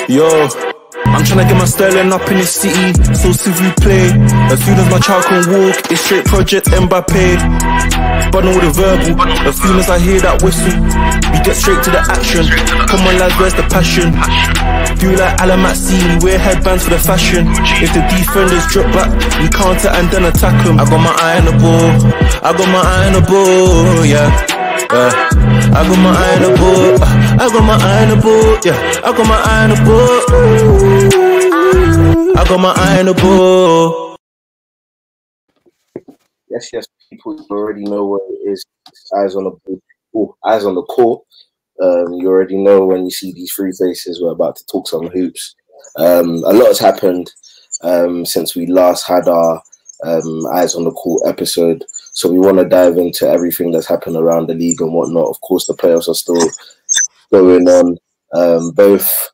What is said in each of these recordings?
Yo, I'm tryna get my sterling up in the city, so s'il vous plaît. As soon as my child can walk, it's straight Project Mbappe. But all the verbal, as soon as I hear that whistle, we get straight to the action. Come on lads, where's the passion? Feel like Alamatsi, we wear headbands for the fashion. If the defenders drop back, we counter and then attack them. I got my eye on the ball, I got my eye on the ball, yeah. I got my eye on the ball, I got my eye on the ball, yeah. I got my eye on the ball, I got my eye on the ball. Yes, people already know what it is. It's eyes on the ball. Ooh, eyes on the court. You already know when you see these three faces, we're about to talk some hoops. A lot has happened since we last had our eyes on the court episode. So we want to dive into everything that's happened around the league and whatnot. Of course, the playoffs are still going on. Both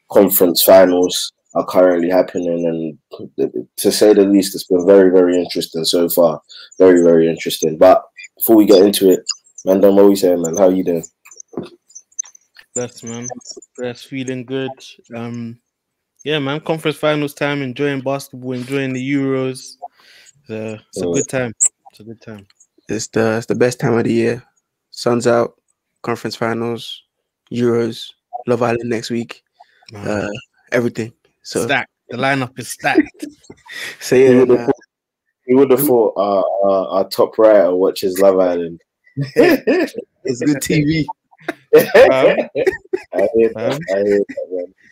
conference finals are currently happening, and to say the least, it's been very, very interesting so far. Very, very interesting. But before we get into it, man, what are we saying, man? How you doing? Bless, man. Bless, feeling good. Yeah, man. Conference finals time. Enjoying basketball. Enjoying the Euros. It's a good time. It's a good time. It's the best time of the year. Sun's out. Conference finals. Euros. Love Island next week. Everything. So stacked. The lineup is stacked. So yeah, you would have thought our top writer watches Love Island. It's good TV. I hear that,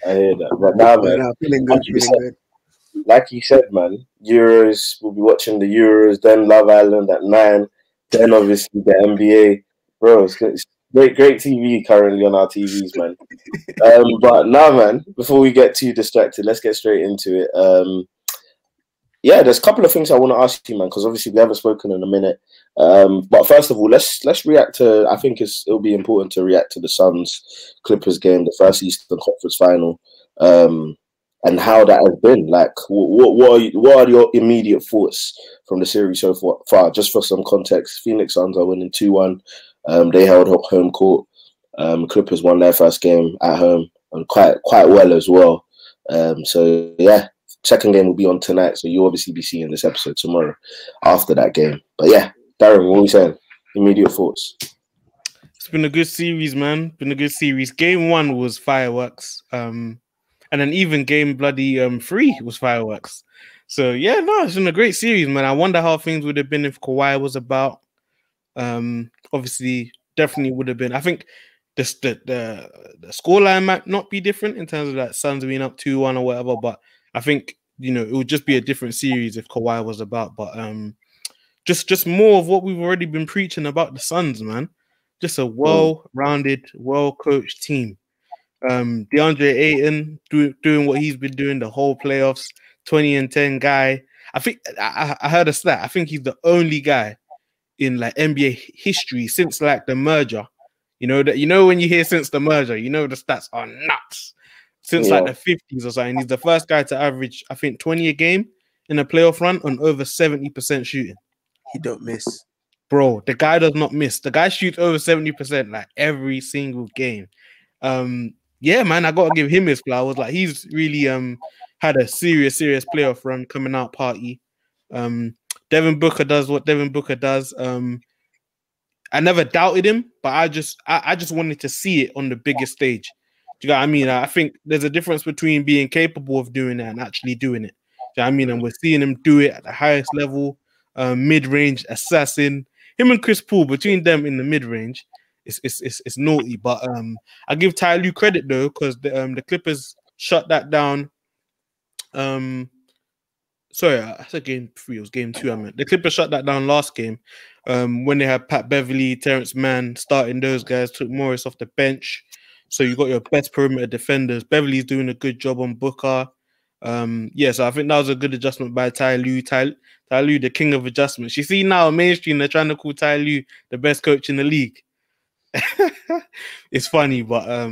man. But now, man, feeling good. Like you said, man, Euros, we'll be watching the Euros, then Love Island at 9, then obviously the NBA. Bro, it's great TV currently on our TVs, man. But now, man, before we get too distracted, let's get straight into it. Yeah, there's a couple of things I want to ask you, man, because obviously we haven't spoken in a minute. But first of all, let's react to. I think it'll be important to react to the Suns Clippers game, the first Eastern Conference final, and how that has been. Like, what are your immediate thoughts from the series so far? Just for some context, Phoenix Suns are winning 2-1. They held up home court. Clippers won their first game at home and quite well as well. So yeah. Second game will be on tonight, so you'll obviously be seeing this episode tomorrow after that game. But yeah, Darren, what are we saying? Immediate thoughts. It's been a good series, man. Been a good series. Game 1 was fireworks. And then even game bloody 3 was fireworks. So yeah, no, it's been a great series, man. I wonder how things would have been if Kawhi was about. Obviously, definitely would have been. I think the scoreline might not be different in terms of that Suns being up 2-1 or whatever, but I think, you know, it would just be a different series if Kawhi was about. But just more of what we've already been preaching about the Suns, man. Just a well-rounded, well-coached team. DeAndre Ayton doing what he's been doing the whole playoffs, 20-10 guy. I think I heard a stat. I think he's the only guy in like NBA history since like the merger. You know when you hear since the merger, you know the stats are nuts. Since like the 50s or something, he's the first guy to average, I think, 20 a game in a playoff run on over 70% shooting. He don't miss. Bro, the guy does not miss. The guy shoots over 70% like every single game. Yeah, man, I got to give him his flowers. Like, he's really had a serious playoff run coming out party. Devin Booker does what Devin Booker does. I never doubted him, but I just wanted to see it on the biggest stage. Do you know what I mean? I think there's a difference between being capable of doing it and actually doing it. Do you know what I mean? And we're seeing him do it at the highest level, mid-range assassin. Him and Chris Paul, between them in the mid-range, it's naughty. But I give Ty Lue credit though, because the Clippers shut that down. Sorry, I said game 3. It was game 2. I meant the Clippers shut that down last game when they had Pat Beverly, Terrence Mann starting those guys, took Morris off the bench. So you got your best perimeter defenders. Beverly's doing a good job on Booker. Yeah, so I think that was a good adjustment by Ty Lue. Ty Lue, the king of adjustments. You see now, mainstream, they're trying to call Ty Lue the best coach in the league. It's funny, but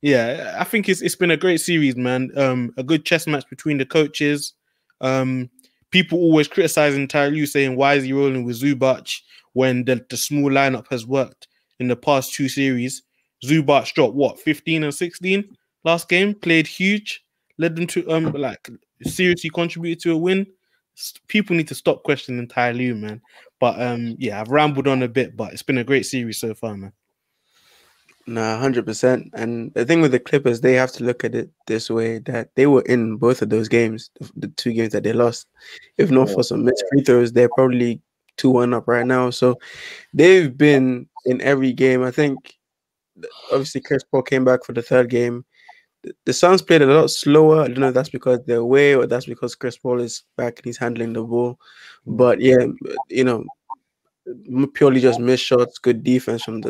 yeah, I think it's been a great series, man. A good chess match between the coaches. People always criticizing Ty Lue, saying, why is he rolling with Zubac when the small lineup has worked in the past 2 series? Zubac dropped, what, 15 and 16? last game, played huge, led them to like seriously contributed to a win. People need to stop questioning Ty Lue, man. But yeah, I've rambled on a bit, but it's been a great series so far, man. Nah, 100%. And the thing with the Clippers, they have to look at it this way, that they were in both of those games, the 2 games that they lost. If not for some missed free throws, they're probably 2-1 up right now. So they've been in every game. I think, obviously, Chris Paul came back for the 3rd game. The Suns played a lot slower. I don't know if that's because they're away or that's because Chris Paul is back and he's handling the ball. But yeah, you know, purely just missed shots, good defense from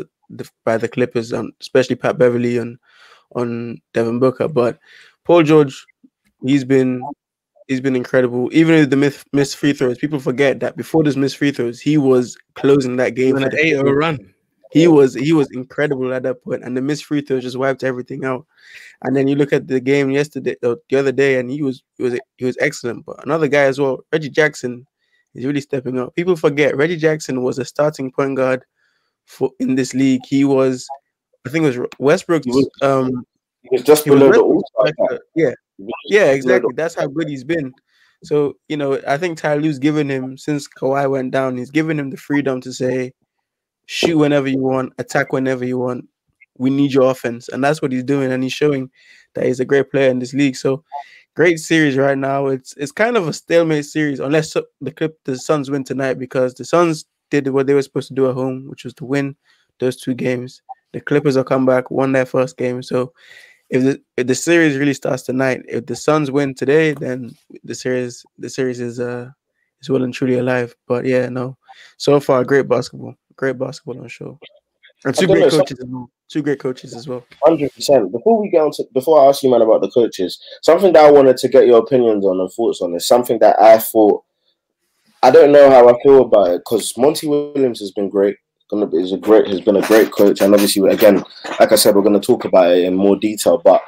by the Clippers, especially Pat Beverly on Devin Booker. But Paul George, he's been incredible. Even with the missed free throws, people forget that before those missed free throws, he was closing that game for an 8-0 run. He was incredible at that point, and the missed free throws just wiped everything out. And then you look at the game yesterday, the other day, and he was excellent. But another guy as well, Reggie Jackson, is really stepping up. People forget Reggie Jackson was a starting point guard in this league. He was, I think it was Westbrook's. He was just below the All-Star. Yeah, exactly. That's how good he's been. So, you know, I think Ty Lue's given him, since Kawhi went down, he's given him the freedom to say, shoot whenever you want, attack whenever you want. We need your offense. And that's what he's doing. And he's showing that he's a great player in this league. So great series right now. It's kind of a stalemate series, unless the Suns win tonight, because the Suns did what they were supposed to do at home, which was to win those 2 games. The Clippers will come back, won their first game. So if the series really starts tonight, if the Suns win today, then the series is well and truly alive. But yeah, no. So far, great basketball on show. And 2 great coaches as well. 2 great coaches as well. 100%. Before I ask you, man, about the coaches, something that I wanted to get your opinions on and thoughts on is something that I thought, I don't know how I feel about it, because Monty Williams has been great. Has been a great coach, and obviously, again, like I said, we're going to talk about it in more detail. But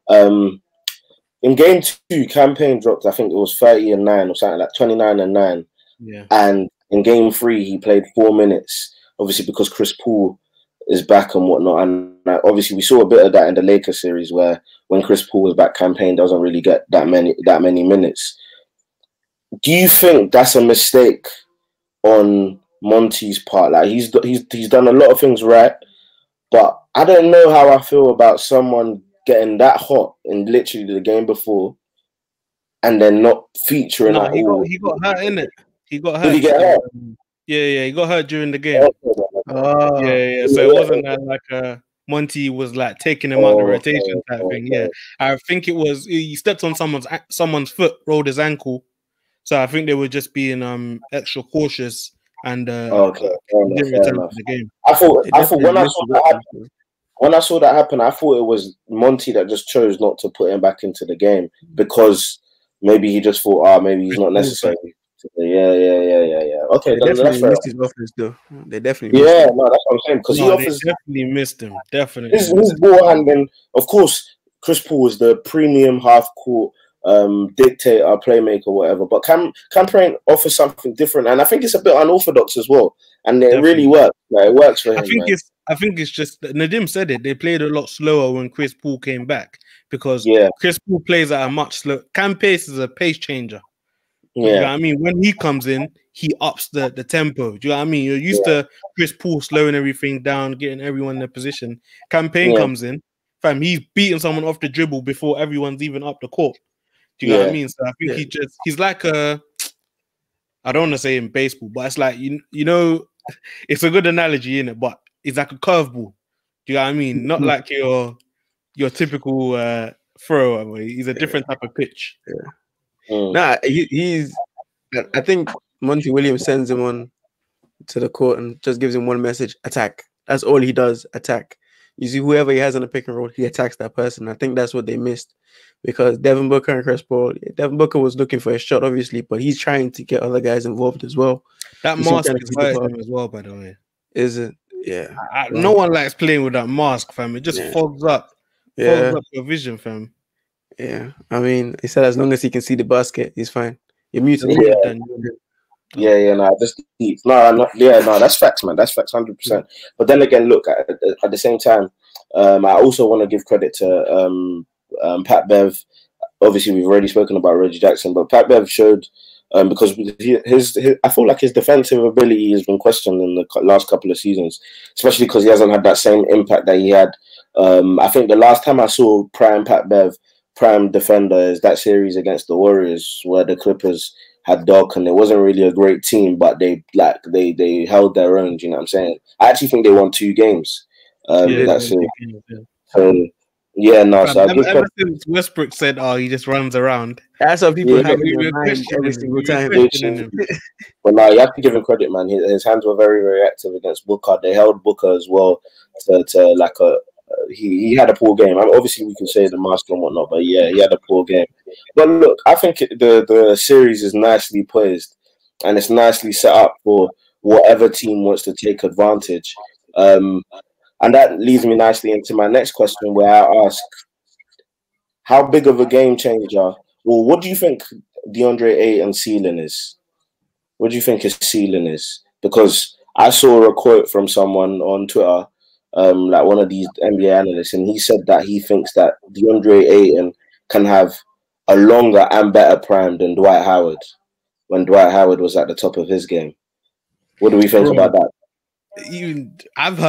in game 2, Campaign dropped, I think it was 30-9 or something like 29-9. Yeah. And in game 3, he played 4 minutes, obviously because Chris Paul is back and whatnot. And obviously, we saw a bit of that in the Lakers series, where when Chris Paul was back, Campaign doesn't really get that many minutes. Do you think that's a mistake on Monty's part? Like, he's done a lot of things right, but I don't know how I feel about someone getting that hot in literally the game before and then not featuring at all. He got hurt, innit? He got hurt. Did he get hurt? Yeah, he got hurt during the game. Yeah. So it wasn't like Monty was like taking him out the rotation type thing. Yeah, I think it was he stepped on someone's foot, rolled his ankle. So I think they were just being extra cautious and didn't return to the game. I thought when I saw that happen, I thought it was Monty that just chose not to put him back into the game, because maybe he just thought, maybe he's not necessary. Yeah. Okay, they definitely missed his offense, though. They definitely missed him. No, that's what I'm saying, because they definitely missed him. Definitely, his ball handling. Of course, Chris Paul was the premium half court dictator, playmaker, whatever. But Campaign offers something different, and I think it's a bit unorthodox as well. And it really works. Like, it works for him. I think it's just Nadim said it. They played a lot slower when Chris Paul came back, because Chris Paul plays at a much slower. Cam Pace is a pace changer. Yeah, you know what I mean, when he comes in, he ups the tempo. Do you know what I mean? You're used to Chris Paul slowing everything down, getting everyone in their position. Campaign comes in, fam. He's beating someone off the dribble before everyone's even up the court. Do you know what I mean? So I think he's like I don't want to say in baseball, but it's like you know, it's a good analogy, innit? But it's like a curveball. Do you know what I mean? Not like your typical thrower. He's a different type of pitch. Nah, he's. I think Monty Williams sends him on to the court and just gives him one message: attack. That's all he does. Attack. You see, whoever he has on the pick and roll, he attacks that person. I think that's what they missed, because Devin Booker and Chris Paul. Devin Booker was looking for a shot, obviously, but he's trying to get other guys involved as well. That mask is hurting him as well, by the way. Is it? Yeah. No one likes playing with that mask, fam. It just fogs up. Fogs up your vision, fam. Yeah, I mean, he said as long as he can see the basket, he's fine. You're muted. That's facts, man. That's facts, 100%. But then again, look, at the same time, I also want to give credit to Pat Bev. Obviously, we've already spoken about Reggie Jackson, but Pat Bev showed because his I feel like his defensive ability has been questioned in the last couple of seasons, especially because he hasn't had that same impact that he had. I think the last time I saw prime Pat Bev, prime defender, is that series against the Warriors where the Clippers had Doc, and it wasn't really a great team, but they held their own. Do you know what I'm saying? I actually think they won 2 games. That's it. So yeah, no. So ever since Westbrook said, "Oh, he just runs around," that's what people have in their mind every single time. But no, you have to give him credit, man. His hands were very, very active against Booker. They held Booker as well to like a. He had a poor game. I mean, obviously, we can say the master and whatnot, but yeah, he had a poor game. But look, I think the series is nicely poised, and it's nicely set up for whatever team wants to take advantage. And that leads me nicely into my next question, where I ask, how big of a game changer? Well, what do you think DeAndre Ayton's ceiling is? What do you think his ceiling is? Because I saw a quote from someone on Twitter, like one of these NBA analysts, and he said that he thinks that DeAndre Ayton can have a longer and better prime than Dwight Howard when Dwight Howard was at the top of his game. What do we think about that? Even I've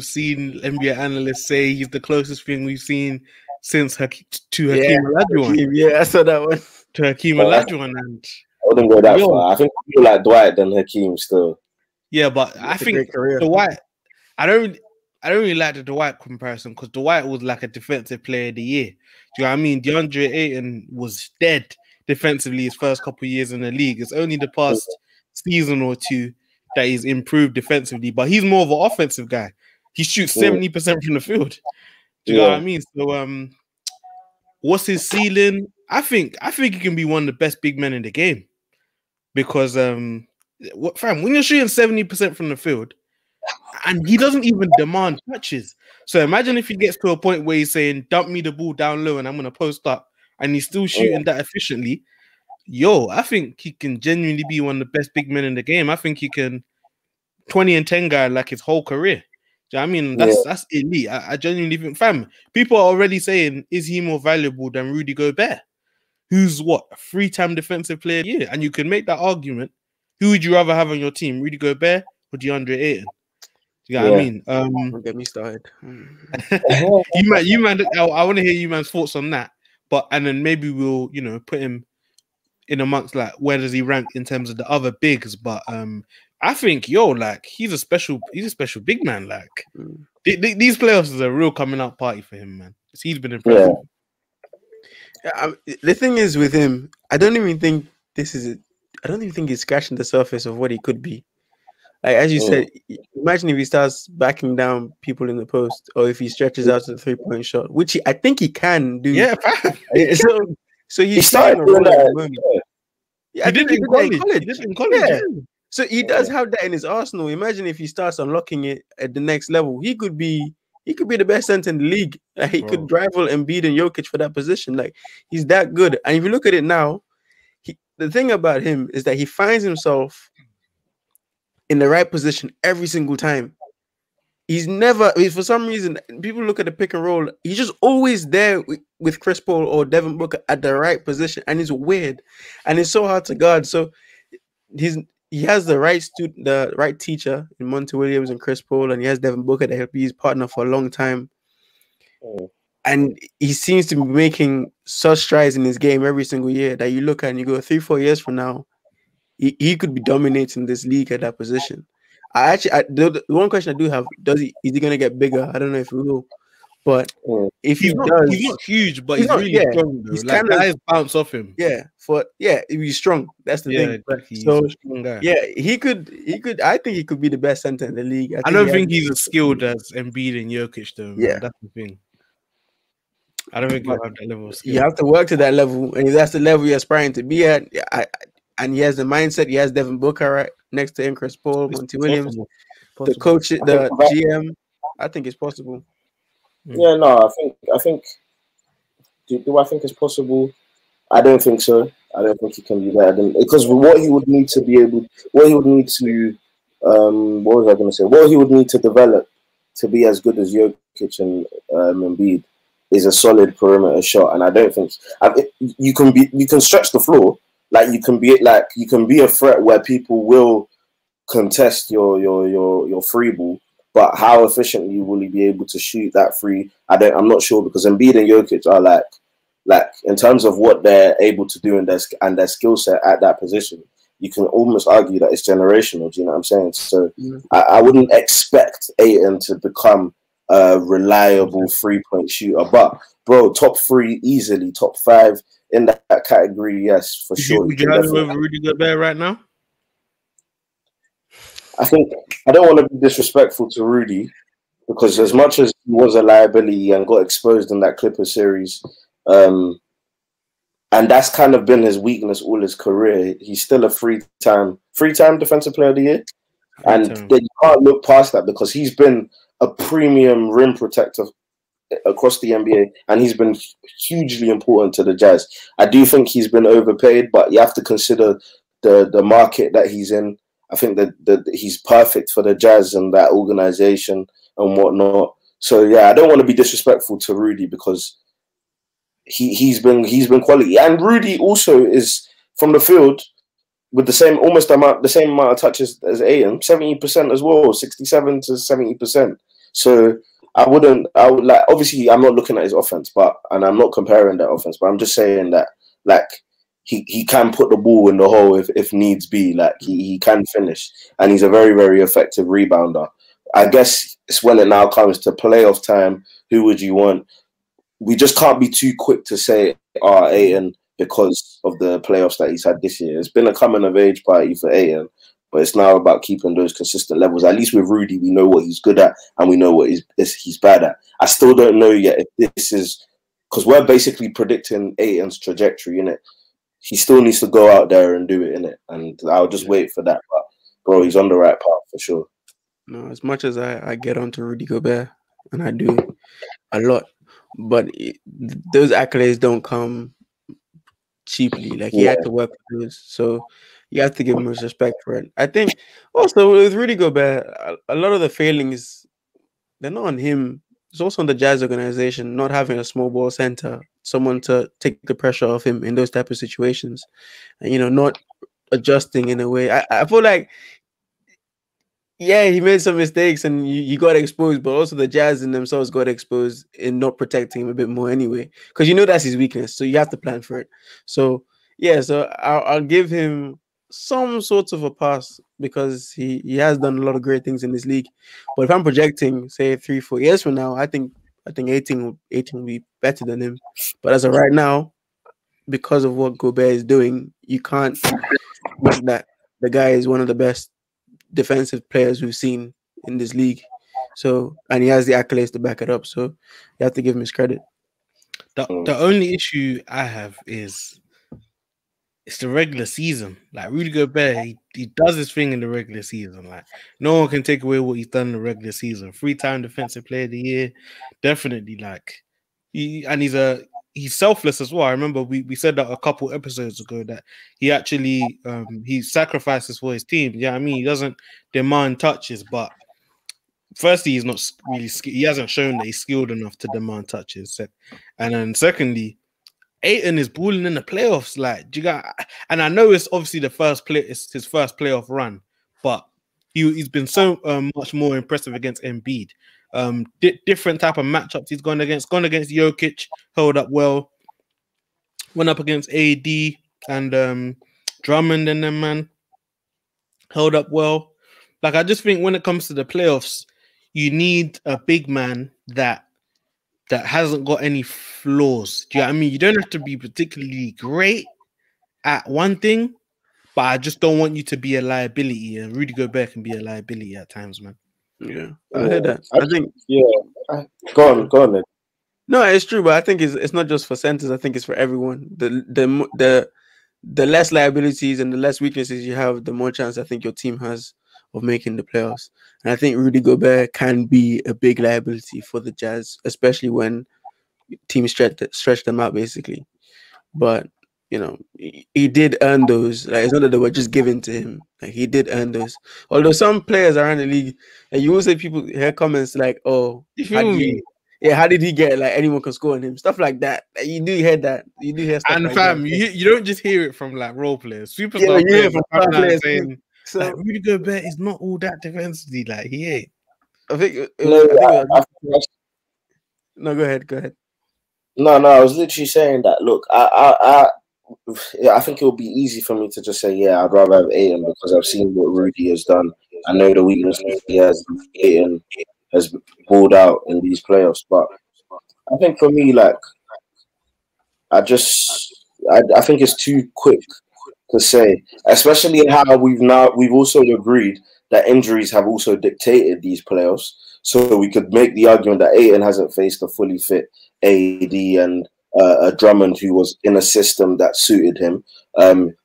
seen NBA analysts say he's the closest thing we've seen since Hakeem Olajuwon. Yeah, I saw that one. To Hakeem Olajuwon, and I wouldn't go that far. I think more like Dwight than Hakeem still. Yeah, but I think Dwight. I don't really like the Dwight comparison because Dwight was like a defensive player of the year. Do you know what I mean? DeAndre Ayton was dead defensively his first couple of years in the league. It's only the past season or two that he's improved defensively, but he's more of an offensive guy. He shoots 70% from the field. Do you know what I mean? So, what's his ceiling? I think he can be one of the best big men in the game because, when you're shooting 70% from the field, and he doesn't even demand touches. So imagine if he gets to a point where he's saying, "Dump me the ball down low, and I'm gonna post up," and he's still shooting that efficiently. I think he can genuinely be one of the best big men in the game. I think he can 20 and 10 guy like his whole career. Do you know what I mean? That's elite. I genuinely think, people are already saying, is he more valuable than Rudy Gobert? Who's what? A 3-time defensive player of the year. And you can make that argument. Who would you rather have on your team? Rudy Gobert or DeAndre Ayton? Do you know what I mean? Don't get me started. you man, I want to hear you man's thoughts on that. And then maybe we'll, put him in amongst like where does he rank in terms of the other bigs, but I think he's a special big man. Like these playoffs is a real coming out party for him, man. He's been impressive. The thing is with him, I don't even think he's scratching the surface of what he could be. Like as you said, imagine if he starts backing down people in the post, or if he stretches out to the 3-point shot, which I think he can do. Yeah, so he's starting to roll at the moment. He did in college. Yeah. So he does have that in his arsenal. Imagine if he starts unlocking it at the next level. He could be the best center in the league. Like, he could rival Embiid and Jokic for that position. Like he's that good. And if you look at it now, the thing about him is that he finds himself in the right position every single time. He's never, for some reason, people look at the pick and roll. He's just always there with Chris Paul or Devin Booker at the right position, and it's weird, and it's so hard to guard. So he has the right teacher in Monty Williams and Chris Paul, and he has Devin Booker that he'll be his partner for a long time. And he seems to be making such strides in his game every single year that you look at and you go 3-4 years from now, he could be dominating this league at that position. The one question I do have, is he going to get bigger? I don't know if he will, but if he's not huge, but he's really strong. He's like guys bounce off him. He's strong. That's the thing. Exactly. So he could. I think he could be the best center in the league. I don't think he's as skilled as Embiid and Jokic, though. Yeah, that's the thing. I don't think he'll have that level of skill. You have to work to that level, and if that's the level you're aspiring to be at, and he has the mindset. He has Devin Booker right next to him, Chris Paul, Monty Williams, the coach, the GM. I think it's possible. Yeah, no, I think. Do I think it's possible? I don't think so. I don't think he can be better than, because what he would need to be able, what he would need to, what was I going to say? What he would need to develop to be as good as Jokic and Embiid is a solid perimeter shot, and I don't think you can stretch the floor. Like you can be a threat where people will contest your free ball, but how efficiently will he be able to shoot that free? I'm not sure, because Embiid and Jokic are like in terms of what they're able to do and their skill set at that position, you can almost argue that it's generational. Do you know what I'm saying? So I wouldn't expect Ayton to become a reliable 3-point shooter, but bro, top 3 easily, top 5 in that category, yes, for sure. Would you have him over Rudy Gobert right now? I think I don't want to be disrespectful to Rudy, because as much as he was a liability and got exposed in that Clippers series, and that's kind of been his weakness all his career, he's still a three-time Defensive Player of the Year, and then you can't look past that, because he's been a premium rim protector across the NBA, and he's been hugely important to the Jazz. I do think he's been overpaid, but you have to consider the market that he's in. I think that he's perfect for the Jazz and that organization and whatnot. So yeah, I don't want to be disrespectful to Rudy, because he's been quality, and Rudy also is from the field with the same amount of touches as Ayton, 70% as well, 67 to 70%. So I would like, obviously I'm not looking at his offense, and I'm not comparing that offense, but I'm just saying that like he can put the ball in the hole if needs be. Like he can finish, and he's a very, very effective rebounder. I guess it's when it now comes to playoff time, who would you want? We just can't be too quick to say Ayton, because of the playoffs that he's had this year. It's been a coming of age party for Ayton, but it's now about keeping those consistent levels. At least with Rudy, we know what he's good at and we know what he's bad at. I still don't know yet if this is, because we're basically predicting Ayton's trajectory, innit? He still needs to go out there and do it, innit? And I'll just wait for that. But bro, he's on the right path for sure. No, as much as I get onto Rudy Gobert, and I do a lot, but those accolades don't come cheaply. Like he had to work for those, so you have to give him his respect for it. I think also with Rudy Gobert, a lot of the failings, they're not on him. It's also on the Jazz organization not having a small ball center, someone to take the pressure off him in those type of situations, and not adjusting in a way. I feel like, yeah, he made some mistakes and you got exposed, but also the Jazz in themselves got exposed in not protecting him a bit more anyway, because that's his weakness, so you have to plan for it. So yeah, so I'll give him some sorts of a pass, because he has done a lot of great things in this league. But if I'm projecting, say 3-4 years from now, I think 18 will be better than him. But as of right now, because of what Gobert is doing, you can't make that the guy is one of the best defensive players we've seen in this league. So, and he has the accolades to back it up. So you have to give him his credit. The only issue I have is it's the regular season. Like Rudy Gobert, he does his thing in the regular season. Like no one can take away what he's done in the regular season. 3-time Defensive Player of the Year, definitely. Like he's selfless as well. I remember we said that a couple episodes ago, that he actually he sacrifices for his team. Yeah, I mean, he doesn't demand touches, but firstly, he's not really he hasn't shown that he's skilled enough to demand touches. And then secondly, Ayton is balling in the playoffs. Like, and I know it's obviously it's his first playoff run, but he's been so much more impressive against Embiid. Different type of matchups he's gone against Jokic, held up well. Went up against AD and Drummond and them, man, held up well. Like, I just think when it comes to the playoffs, you need a big man that hasn't got any flaws. Do you know what I mean? You don't have to be particularly great at one thing, but I just don't want you to be a liability. And Rudy Gobert can be a liability at times, man. Yeah, I heard that. I think. Yeah, go on then. No, it's true, but I think it's not just for centers. I think it's for everyone. The less liabilities and the less weaknesses you have, the more chance I think your team has of making the playoffs. And I think Rudy Gobert can be a big liability for the Jazz, especially when teams stretch them out, basically. But he did earn those. Like, it's not that they were just given to him. Like, he did earn those. Although some players around the league, and you will say people hear comments like, "Oh, Yeah, how did he get like anyone can score on him? Stuff like that. You do hear that. You do hear stuff And like fam, that. you don't just hear it from like role players, Yeah, superstar you hear players from are coming star out players saying so like Rudy Gobert is not all that defensively. Like he ain't. I think it No, was, no, go ahead. no, I was literally saying that. Look, I think it would be easy for me to just say, yeah, I'd rather have Ayton because I've seen what Rudy has done. I know the weaknesses he has. Ayton has balled out in these playoffs, but I think for me, like, I think it's too quick to say, especially how we've also agreed that injuries have also dictated these playoffs. So we could make the argument that Ayton hasn't faced a fully fit AD and a Drummond who was in a system that suited him.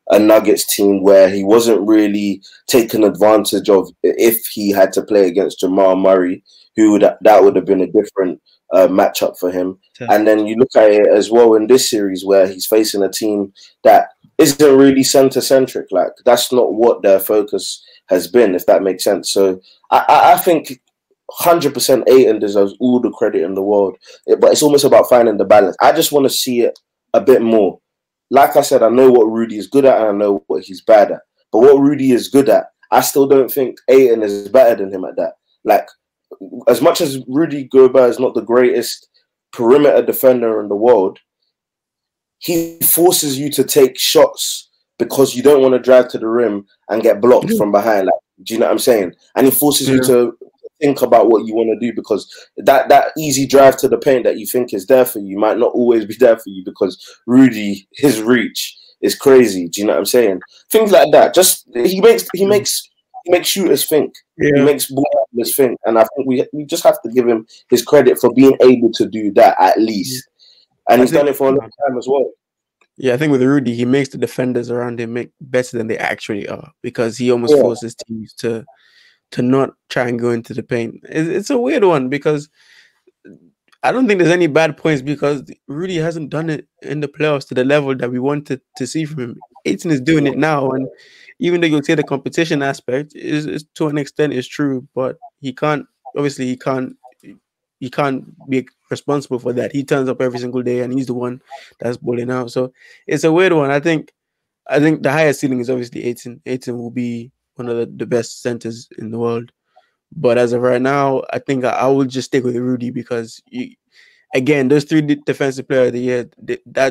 A Nuggets team where he wasn't really taken advantage of if he had to play against Jamal Murray, that would have been a different matchup for him. And then you look at it as well in this series where he's facing a team that isn't really center-centric. Like, that's not what their focus has been, if that makes sense. So I think 100% Ayton deserves all the credit in the world. But it's almost about finding the balance. I just want to see it a bit more. Like I said, I know what Rudy is good at and I know what he's bad at. But what Rudy is good at, I still don't think Ayton is better than him at that. Like, as much as Rudy Gobert is not the greatest perimeter defender in the world, he forces you to take shots because you don't want to drive to the rim and get blocked from behind. Like, do you know what I'm saying? And he forces you to think about what you want to do because that easy drive to the paint that you think is there for you might not always be there for you because Rudy, his reach is crazy. Do you know what I'm saying? Things like that. Just he makes shooters think. He makes ballers think. And I think we just have to give him his credit for being able to do that at least. And he's done it for a long time as well. Yeah, I think with Rudy, he makes the defenders around him make better than they actually are because he almost forces teams to not try and go into the paint. It's a weird one because I don't think there's any bad points because Rudy hasn't done it in the playoffs to the level that we wanted to see from him. Ayton is doing it now, and even though you'll say the competition aspect is to an extent is true, but he can't be responsible for that. He turns up every single day and he's the one that's balling out. So it's a weird one. I think the highest ceiling is obviously Ayton. Ayton will be one of the best centers in the world. But as of right now, I think I will just stick with Rudy because again, those 3 defensive player of the year,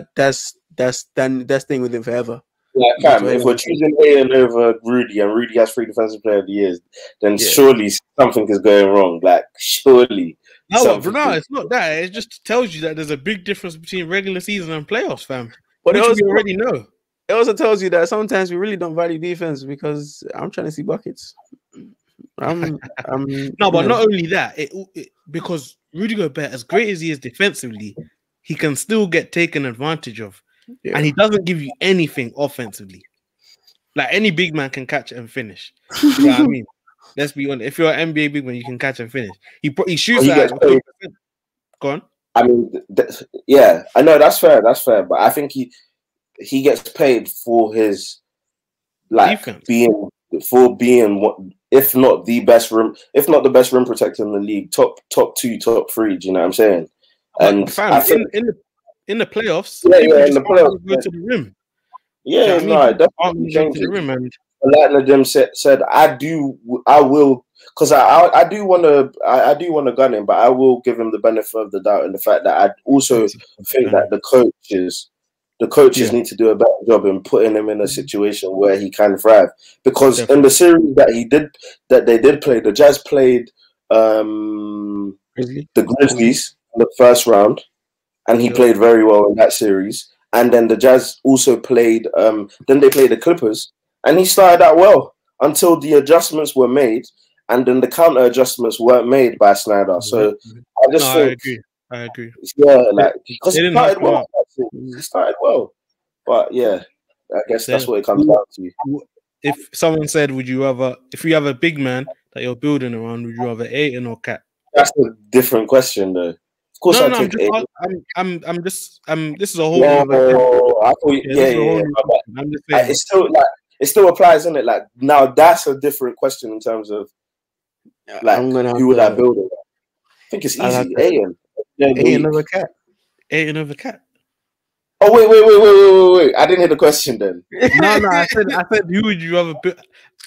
that's staying with him forever. Yeah, fam, if we're choosing Ayton over Rudy and Rudy has 3 defensive player of the year, then surely something is going wrong. Like, surely. No, it's not that. It just tells you that there's a big difference between regular season and playoffs, fam. But which we already know. It also tells you that sometimes we really don't value defense because I'm trying to see buckets. No, but not only that, because Rudy Gobert, as great as he is defensively, he can still get taken advantage of. Yeah. And he doesn't give you anything offensively. Like, any big man can catch and finish. You know what I mean? Let's be honest. If you're an NBA big man, you can catch and finish. He shoots at. Go on. I mean, yeah, I know that's fair. That's fair. But I think he gets paid for his defense. being what, if not the best rim protector in the league, top 2, top 3. Do you know what I'm saying? And fam, I think in the playoffs, in the playoffs, go to the rim. Yeah, no, definitely go to the rim. And like Nadim said, I will, because I do want to gun him, but I will give him the benefit of the doubt in the fact that I also think that the coaches need to do a better job in putting him in a situation where he can thrive. Because in the series that they did play, the Jazz played the Grizzlies in the first round, and he played very well in that series. And then the Jazz also played. Then they played the Clippers, and he started out well until the adjustments were made, and then the counter adjustments weren't made by Snyder. So I just think I agree. Yeah, like because he started well. He started well, but yeah, I guess that's what it comes down to. If someone said, "Would you rather, if you have a big man that you're building around, would you rather Ayton or Cat?" That's a different question, though. Of course, I take Ayton. This is a whole. I'm just saying. It still applies, isn't it? Like, now that's a different question in terms of like who would I build it? I think it's easy. Ayton. Ain't another cat. Ain't another cat. Oh wait! I didn't hear the question then. No. I said, who would you rather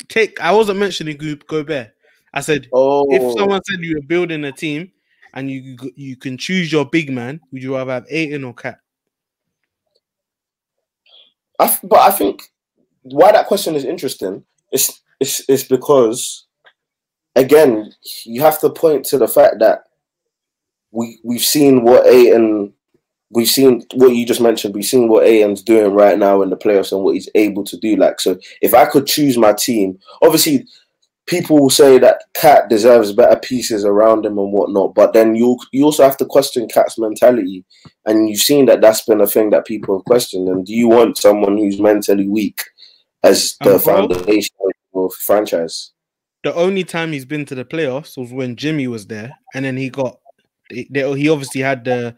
take? I wasn't mentioning Gobert. I said, if someone said you were building a team and you can choose your big man, would you rather have Ayton or Cat? But I think why that question is interesting is because, again, you have to point to the fact that we've seen what Ayton. We've seen what you just mentioned. We've seen what Ayton's doing right now in the playoffs and what he's able to do. Like, so if I could choose my team, obviously people will say that Cat deserves better pieces around him and whatnot. But then you also have to question Cat's mentality, and you've seen that that's been a thing that people have questioned. And do you want someone who's mentally weak as the foundation of the franchise? The only time he's been to the playoffs was when Jimmy was there, and then he obviously had the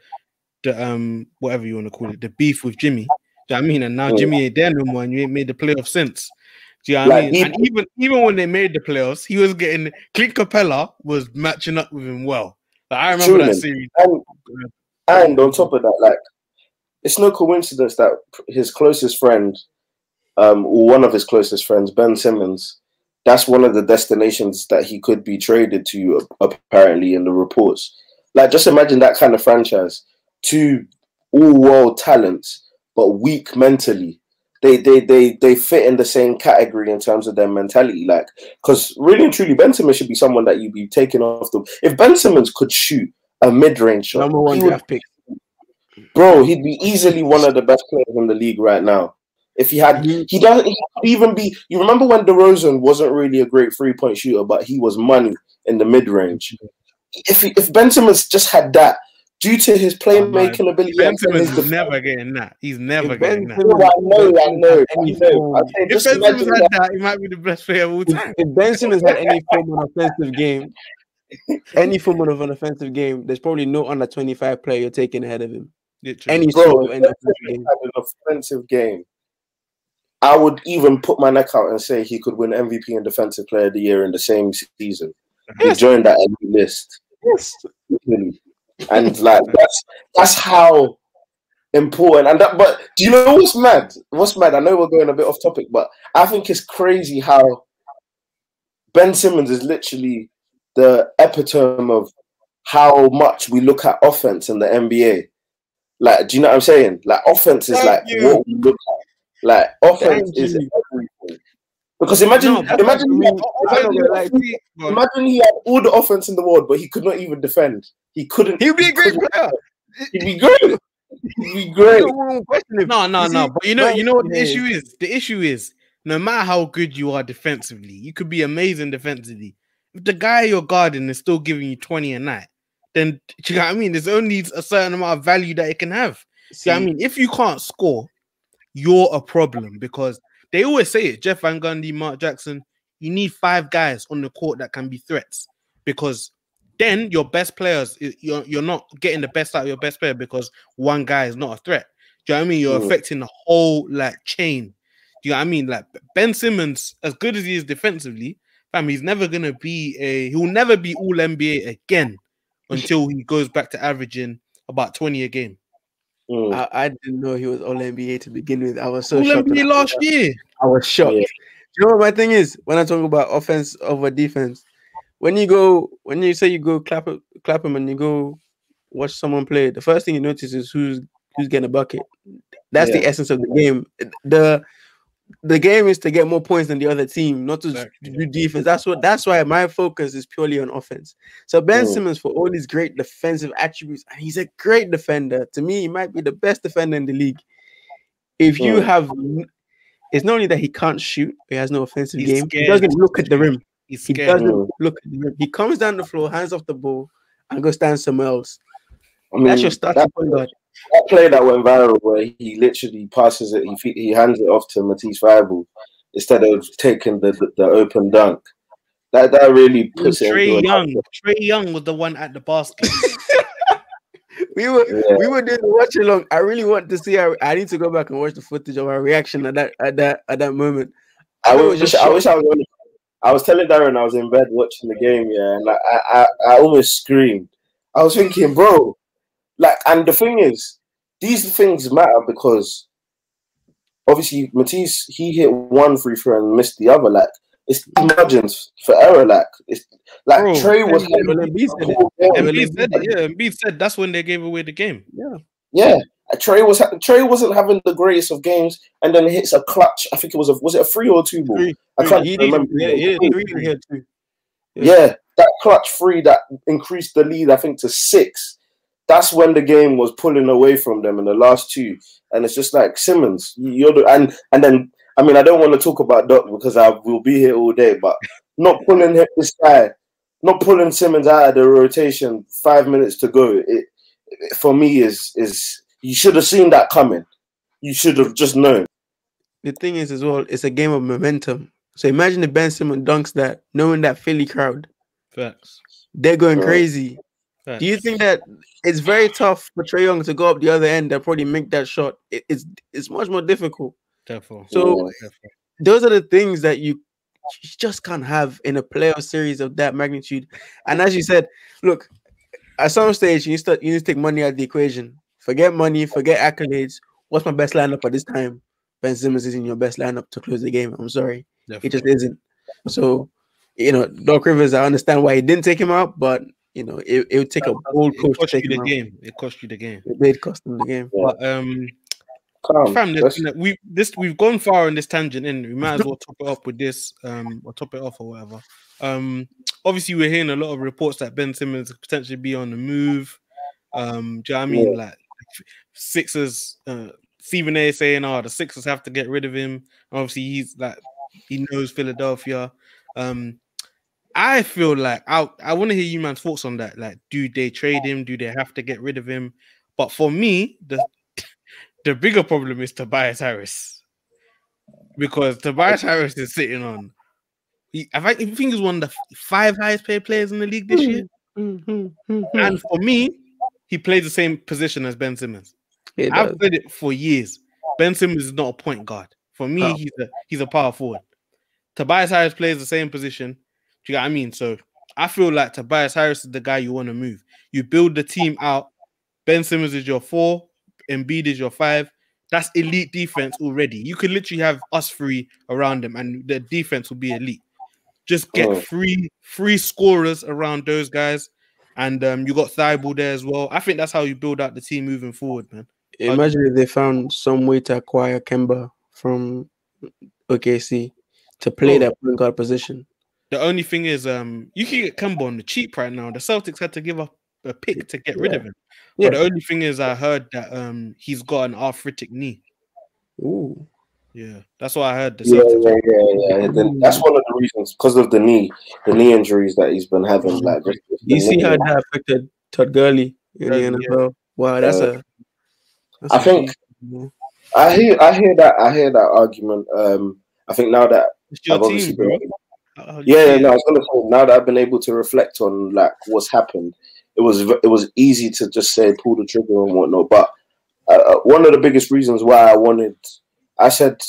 whatever you want to call it, the beef with Jimmy. Do you know what I mean? And now Jimmy ain't there no more, and you ain't made the playoffs since. Do you know what I mean? And even when they made the playoffs, he was getting Clint Capella was matching up with him well. Like, I remember that series. And on top of that, like, it's no coincidence that his closest friend, or one of his closest friends, Ben Simmons, that's one of the destinations that he could be traded to, apparently, in the reports. Like, just imagine that kind of franchise. Two all-world talents, but weak mentally. They fit in the same category in terms of their mentality. Like, because really and truly, Ben Simmons should be someone that you'd be taking off the. If Ben Simmons could shoot a mid-range shot, #1 draft pick, bro, he'd be easily one of the best players in the league right now. If he had, he doesn't even be. You remember when DeRozan wasn't really a great 3-point shooter, but he was money in the mid-range. If Ben Simmons just had that. Due to his playmaking ability, Ben Simmons is never getting that. He's never getting that. I know. If Ben Simmons had that, he might be the best player of all time. If Ben Simmons had any form of offensive game, an offensive game, there's probably no under 25 player you're taking ahead of him. Any offensive game, I would even put my neck out and say he could win MVP and Defensive Player of the Year in the same season. He joined that list. Yes. Really. And like that's how important. And that, but do you know what's mad? What's mad? I know we're going a bit off topic, but I think it's crazy how Ben Simmons is literally the epitome of how much we look at offense in the NBA. Like, do you know what I'm saying? Like, offense is what we look at. Like, offense is everything. Because imagine he had all the offense in the world, but he could not even defend. He couldn't. He'd be a great player. He'd be great. He'd be great. No. But you know what the issue is? The issue is, no matter how good you are defensively, you could be amazing defensively. If the guy you're guarding is still giving you 20 a night, then do you know what I mean? There's only a certain amount of value that it can have. See, I mean, if you can't score, you're a problem, because they always say it. Jeff Van Gundy, Mark Jackson, you need 5 guys on the court that can be threats, because then your best players, you're not getting the best out of your best player because one guy is not a threat. Do you know what I mean? You're affecting the whole chain. Do you know what I mean? Like, Ben Simmons, as good as he is defensively, fam, he's never gonna be he'll never be all NBA again until he goes back to averaging about 20 a game. I didn't know he was all NBA to begin with. I was so all shocked. NBA last year. I was shocked. Yeah. You know what my thing is when I talk about offense over defense? When you say you go clap him and you go watch someone play, the first thing you notice is who's getting a bucket. That's the essence of the game. The game is to get more points than the other team, not to do defense. That's why my focus is purely on offense. So Ben Simmons, for all his great defensive attributes, and he's a great defender. To me, he might be the best defender in the league. If you have, it's not only that he can't shoot, he has no offensive game. Scared. He doesn't look at the rim. He doesn't look at the rim. He comes down the floor, hands off the ball, and goes stand somewhere else. I mean, that's your starting point guard. That play that went viral where he literally passes it, he hands it off to Matisse Thybulle instead of taking the open dunk. That really puts it Trey Young. Trey Young was the one at the basket. we were doing the watch along. I really want to see. I need to go back and watch the footage of our reaction at that moment. I wish I was telling Darren I was in bed watching the game, and I almost screamed. I was thinking, bro, like, and the thing is, these things matter because obviously Matisse, he hit one free throw and missed the other. Like, it's margins for error. Like, it's like Bro, Trey was. Embiid said it. Yeah, Embiid said that's when they gave away the game. Yeah. Trey wasn't having the greatest of games, and then hits a clutch. I think it was a 3 or 2 ball. I can't remember. Yeah, 3 and he had 2. Yeah, that clutch 3 that increased the lead, I think, to 6. That's when the game was pulling away from them in the last 2, and it's just like Simmons. And then I mean, I don't want to talk about Doc because I will be here all day, but not pulling Simmons out of the rotation 5 minutes to go. It for me is you should have seen that coming. You should have just known. The thing is, as well, it's a game of momentum. So imagine if Ben Simmons dunks that, knowing that Philly crowd, Facts. they're going crazy. Facts. Do you think that it's very tough for Trae Young to go up the other end and probably make that shot? It's much more difficult. Definitely. So those are the things that you just can't have in a playoff series of that magnitude. And as you said, look, at some stage you need to take money out of the equation. Forget money, forget accolades. What's my best lineup at this time? Ben Simmons isn't your best lineup to close the game. I'm sorry. Definitely. It just isn't. So, Doc Rivers, I understand why he didn't take him out, but it would take a bold coach to take him out. It cost you the game. It did cost him the game. But fam, we've gone far on this tangent, and we might as well top it up with this, or top it off or whatever. Obviously, we're hearing a lot of reports that Ben Simmons could potentially be on the move. Do you know what I mean? Like Sixers, Stephen A saying, the Sixers have to get rid of him. Obviously, he knows Philadelphia. I feel like I want to hear you man's thoughts on that. Like, do they trade him? Do they have to get rid of him? But for me, the bigger problem is Tobias Harris, because Tobias Harris is sitting on. I think he's one of the 5 highest paid players in the league this year. And for me, he plays the same position as Ben Simmons. I've said it for years. Ben Simmons is not a point guard. For me, he's a power forward. Tobias Harris plays the same position. Do you get what I mean? So I feel like Tobias Harris is the guy you want to move. You build the team out. Ben Simmons is your 4. Embiid is your 5. That's elite defense already. You could literally have us 3 around them, and the defense will be elite. Just get 3 scorers around those guys, and you got Thibault there as well. I think that's how you build out the team moving forward, man. Imagine if they found some way to acquire Kemba from OKC to play that point guard position. The only thing is, you can get Kemba on the cheap right now. The Celtics had to give up a pick to get rid of him. But the only thing is, I heard that he's got an arthritic knee. Ooh. Yeah, that's what I heard. Yeah. That's one of the reasons, because of the knee injuries that he's been having. Like, you see how that affected Todd Gurley in the NFL. Wow, that's I think I hear that argument. I think now that I've obviously been, I was gonna say, now that I've been able to reflect on like what's happened, it was easy to just say pull the trigger and whatnot. But one of the biggest reasons why I said,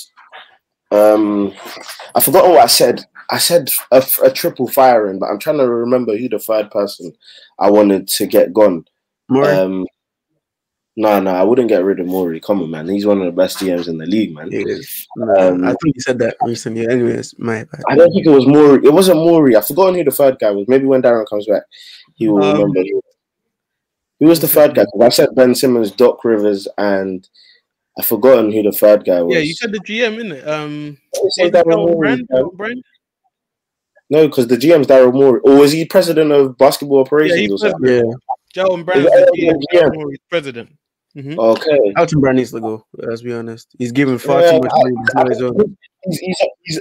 I forgot what I said. I said a triple firing, but I'm trying to remember who the 3rd person I wanted to get gone. Murray? No, I wouldn't get rid of Morey. Come on, man. He's one of the best GMs in the league, man. He is. I think you said that recently. Anyways, my bad. I don't think it was Morey. It wasn't Morey. I've forgotten who the 3rd guy was. Maybe when Darren comes back, he will remember. Who was the 3rd guy? I said Ben Simmons, Doc Rivers, and I've forgotten who the 3rd guy was. Yeah, you said the GM, innit? Brand? No, because the GM's Daryl Morey. Or was he president of basketball operations or something? Yeah. Joe Brand is the GM. President. Mm-hmm. Okay. Elton Brand needs to go. Let's be honest. He's giving far too much money.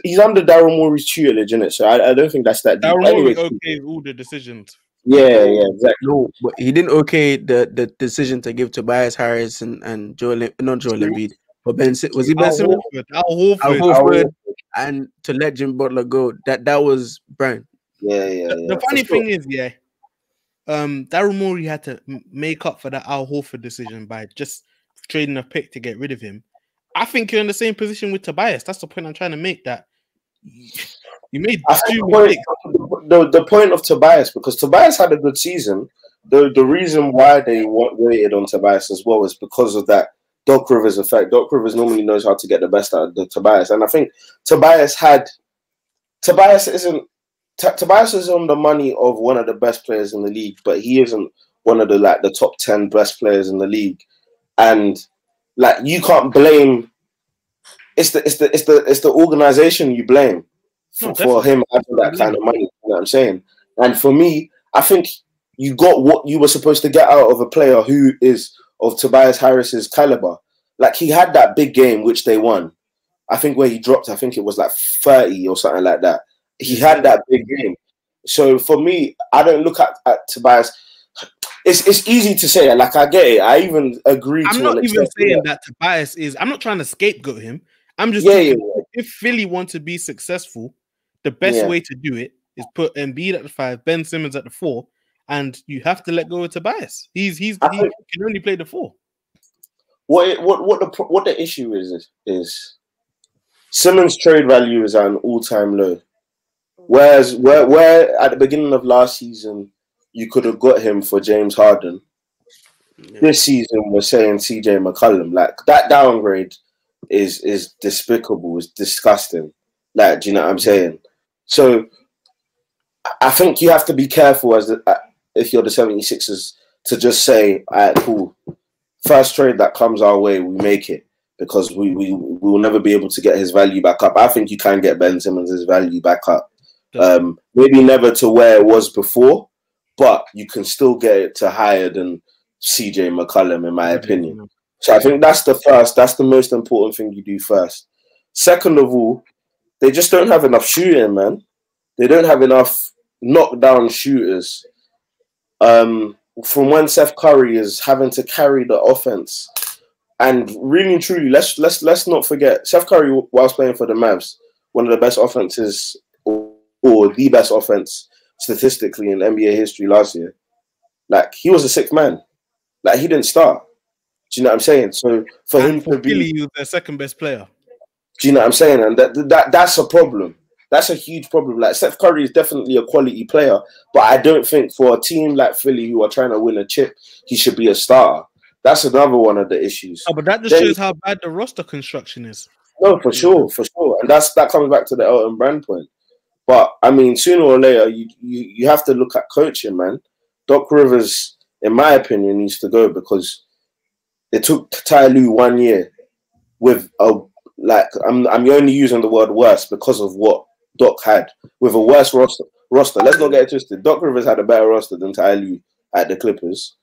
He's under Daryl Morey's tutelage, isn't it? So I don't think that's that deep. Daryl Morey okays all the decisions. Yeah, exactly. No, but he didn't okay the decision to give Tobias Harris and Joel Embiid. But was he Ben Simmons? Al Horford. And to let Jim Butler go, that was Brand. Yeah. The funny thing is, Daryl Morey had to make up for that Al Horford decision by just trading a pick to get rid of him. I think you're in the same position with Tobias. That's the point I'm trying to make. That you made the point of Tobias, because Tobias had a good season, the reason why they waited on Tobias as well is because of that Doc Rivers effect. Doc Rivers normally knows how to get the best out of the Tobias, and I think Tobias is on the money of one of the best players in the league, but he isn't one of the top 10 best players in the league. And like, you can't blame. It's the organization you blame for him having that kind of money. You know what I'm saying? And for me, I think you got what you were supposed to get out of a player who is of Tobias Harris's caliber. Like, he had that big game which they won. I think where he dropped, I think it was like 30 or something like that. He had that big game. So for me, I don't look at Tobias. It's easy to say. Like, I get it. I even agree. I'm not even saying that Tobias is. I'm not trying to scapegoat him. I'm just if Philly want to be successful, the best way to do it is put Embiid at the 5, Ben Simmons at the 4, and you have to let go of Tobias. He can only play the 4. What the issue is Simmons' trade value is at an all-time low. Whereas where at the beginning of last season you could have got him for James Harden, this season we're saying CJ McCollum. Like, that downgrade is despicable, it's disgusting. Like, do you know what I'm saying? So I think you have to be careful if you're the 76ers to just say, all right, cool, first trade that comes our way, we make it, because we will never be able to get his value back up. I think you can get Ben Simmons' value back up. Maybe never to where it was before, but you can still get it to higher than CJ McCollum, in my opinion. So I think that's the most important thing you do first. Second of all, they just don't have enough shooting, man. They don't have enough knockdown shooters. From when Seth Curry is having to carry the offense, and really and truly, let's not forget, Seth Curry, whilst playing for the Mavs, one of the best offenses, or the best offense statistically in NBA history last year. Like, he was the 6th man. Like, he didn't start. Do you know what I'm saying? So for him to be, he was the second best player. Do you know what I'm saying? And that's a problem. That's a huge problem. Like, Seth Curry is definitely a quality player, but I don't think for a team like Philly who are trying to win a chip, he should be a starter. That's another one of the issues. Oh, but that just shows how bad the roster construction is. No, for sure. And that comes back to the Elton Brand point. But I mean, sooner or later, you have to look at coaching, man. Doc Rivers, in my opinion, needs to go, because it took Ty Lue 1 year with I'm only using the word worse because of what Doc had, with a worse roster. Let's not get it twisted. Doc Rivers had a better roster than Ty Lue at the Clippers,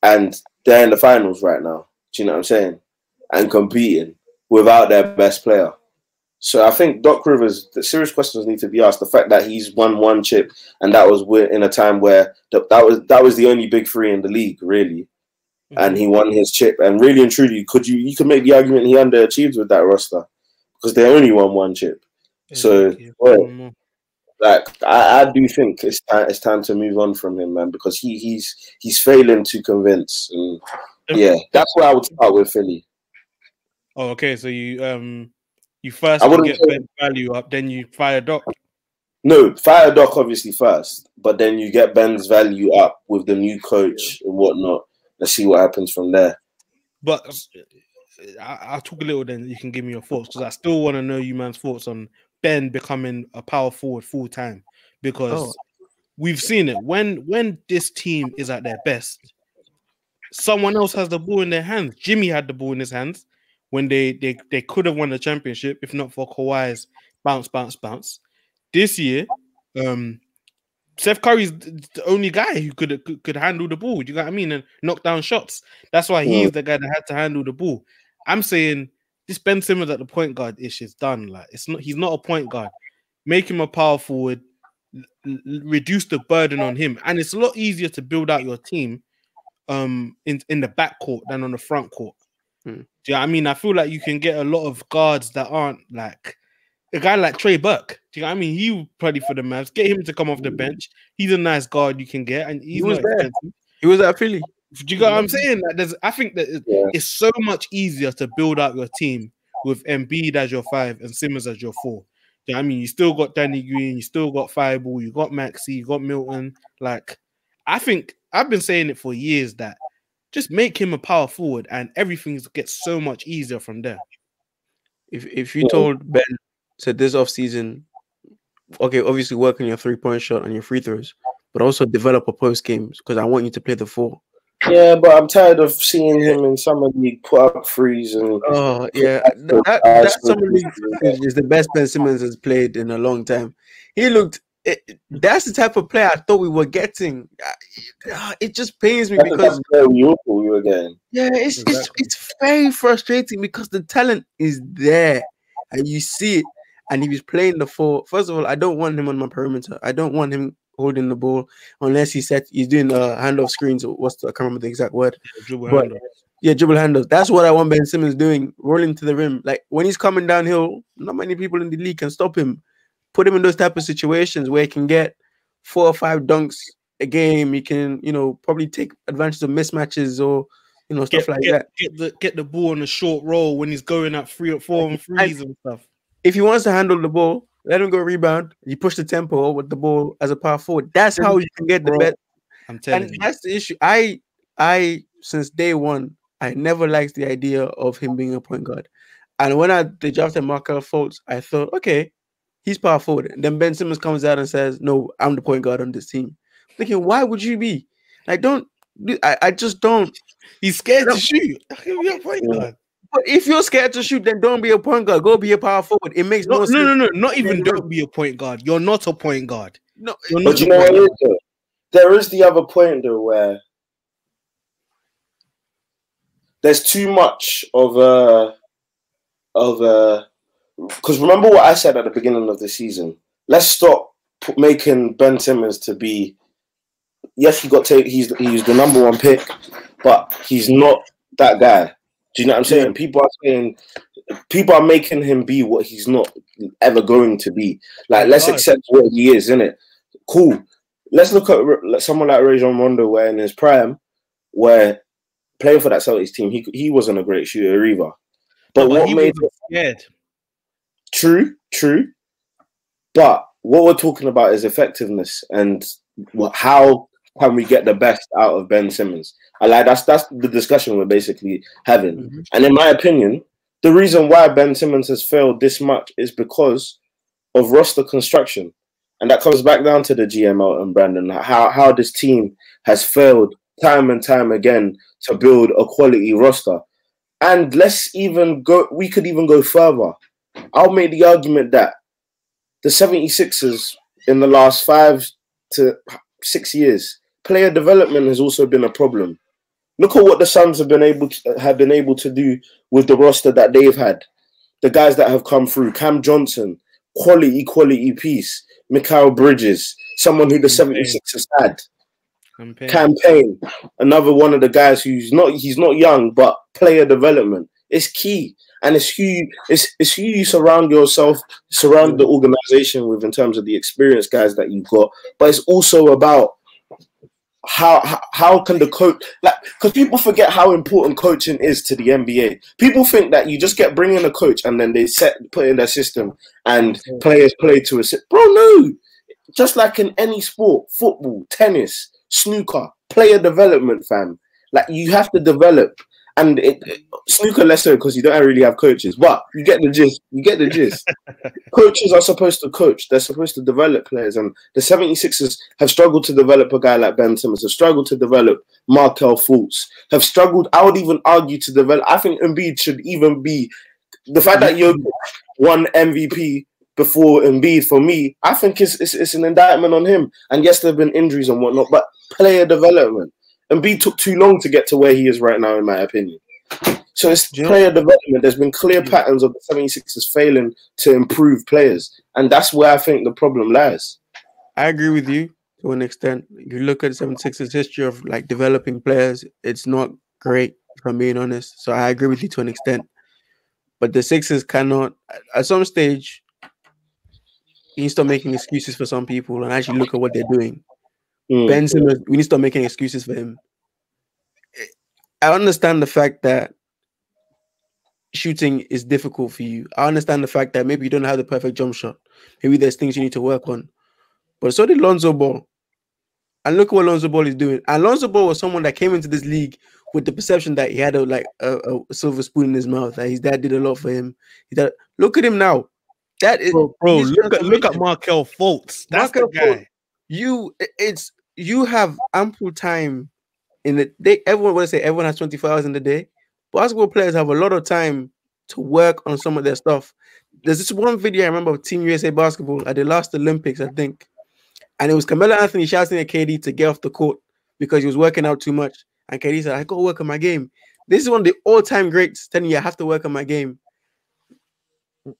and they're in the finals right now. Do you know what I'm saying? And competing without their best player. So I think Doc Rivers, the serious questions need to be asked. The fact that he's won 1 chip, and that was in a time where that was the only big 3 in the league, really, and he won his chip. And really and truly, you could make the argument he underachieved with that roster, because they only won 1 chip. So, like, I do think it's time to move on from him, man, because he's failing to convince. And yeah, that's where I would start with Philly. Oh, okay. So you first get Ben value up, then you fire Doc. No, fire Doc obviously first, but then you get Ben's value up with the new coach and whatnot. Let's see what happens from there. But I'll talk a little, then you can give me your thoughts, because I still want to know you man's thoughts on Ben becoming a power forward full time, because we've seen it when this team is at their best, someone else has the ball in their hands. Jimmy had the ball in his hands when they could have won the championship if not for Kawhi's bounce. This year, Seth Curry's the only guy who could handle the ball. Do you know what I mean? And knock down shots. That's why he's the guy that had to handle the ball. I'm saying this Ben Simmons at the point guard ish is done. Like, he's not a point guard. Make him a power forward. Reduce the burden on him, and it's a lot easier to build out your team in the backcourt than on the front court. Do you know what I mean? I feel like you can get a lot of guards that aren't like a guy like Trey Burke. Do you know what I mean? He played for the Mavs. Get him to come off the bench. He's a nice guard you can get, and he was there. He was at Philly. Do you know what I'm saying? Like, I think that it's so much easier to build out your team with Embiid as your 5 and Simmons as your 4. Do you know what I mean? You still got Danny Green, you still got Fireball, you got Maxey, you got Milton. Like, I think I've been saying it for years that just make him a power forward and everything gets so much easier from there. If you told Ben, said this off season, okay, obviously work on your 3-point shot and your free throws, but also develop a post games because I want you to play the 4. Yeah, but I'm tired of seeing him in summer league put up threes and. Oh yeah, that summer league is the best Ben Simmons has played in a long time. He looked. That's the type of player I thought we were getting. It just pains me because we were getting. Yeah, it's very frustrating because the talent is there and you see it. And he was playing the 4. First of all, I don't want him on my perimeter. I don't want him holding the ball unless he's doing handoff screens or I can't remember the exact word. Dribble handoffs. That's what I want Ben Simmons doing, rolling to the rim. Like when he's coming downhill, not many people in the league can stop him. Put him in those type of situations where he can get 4 or 5 dunks a game. He can, probably take advantage of mismatches or stuff like that. Get the ball on a short roll when he's going at 3 or 4 and 3s and stuff. If he wants to handle the ball, let him go rebound. You push the tempo with the ball as a power forward. That's how you can get the best. I'm telling you. That's the issue. I since day one, I never liked the idea of him being a point guard. And when they drafted Markel Fultz, I thought, okay, he's power forward. And then Ben Simmons comes out and says, no, I'm the point guard on this team. I'm thinking, why would you be? I just don't. He's scared to shoot. He'll be a point guard. But if you're scared to shoot, then don't be a point guard. Go be a power forward. It makes no sense. No. Not even don't be a point guard. You're not a point guard. No, but you know what it is, though? There is the other point though where there's too much of because remember what I said at the beginning of the season. Let's stop making Ben Simmons to be. Yes, he's the #1 pick, but he's not that guy. Do you know what I'm saying? People are making him be what he's not ever going to be. Like, let's accept what he is, innit? Cool. Let's look at someone like Rajon Rondo, where in his prime, where playing for that Celtics team, he wasn't a great shooter either. But what he made was scared? True. But what we're talking about is effectiveness and how can we get the best out of Ben Simmons? That's the discussion we're basically having. Mm-hmm. And in my opinion, the reason why Ben Simmons has failed this much is because of roster construction. And that comes back down to the GM and Brandon, how this team has failed time and time again to build a quality roster. And we could even go further. I'll make the argument that the 76ers in the last 5 to 6 years, player development has also been a problem. Look at what the Suns have been able to do with the roster that they've had. The guys that have come through, Cam Johnson, quality piece. Mikal Bridges, someone who the 76ers had. Campaign, another one of the guys he's not young, but player development is key. And it's who you surround the organization with in terms of the experienced guys that you've got. But it's also about how can the coach, because people forget how important coaching is to the NBA. People think that you just bring in a coach and then they put in their system and players play to a system. Bro, no. Just like in any sport, football, tennis, snooker, player development, fam. Like, you have to develop. And snooker less so because you don't really have coaches, but you get the gist. Coaches are supposed to coach. They're supposed to develop players. And the 76ers have struggled to develop a guy like Ben Simmons, have struggled to develop Markel Fultz, have struggled, I would even argue, to develop. I think Embiid should even be, the fact that Jokic won MVP before Embiid, for me, I think it's an indictment on him. And yes, there have been injuries and whatnot, but player development. Embiid took too long to get to where he is right now, in my opinion. So it's player development. There's been clear patterns of the 76ers failing to improve players. And that's where I think the problem lies. I agree with you to an extent. You look at the 76ers history of developing players, it's not great, if I'm being honest. So I agree with you to an extent. But the Sixers cannot, at some stage, you need to stop making excuses for some people and actually look at what they're doing. Ben Simmons, we need to stop making excuses for him. I understand the fact that shooting is difficult for you. I understand the fact that maybe you don't have the perfect jump shot. Maybe there's things you need to work on. But so did Lonzo Ball. And look what Lonzo Ball is doing. And Lonzo Ball was someone that came into this league with the perception that he had a silver spoon in his mouth. That his dad did a lot for him. Look at him now. That is bro. Look at Markelle Fultz. That's the guy. You have ample time in the day. Everyone has 24 hours in the day. Basketball players have a lot of time to work on some of their stuff. There's this one video I remember of Team USA basketball at the last Olympics, I think. And it was Carmelo Anthony shouting at KD to get off the court because he was working out too much. And KD said, I got to work on my game. This is one of the all-time greats telling you I have to work on my game.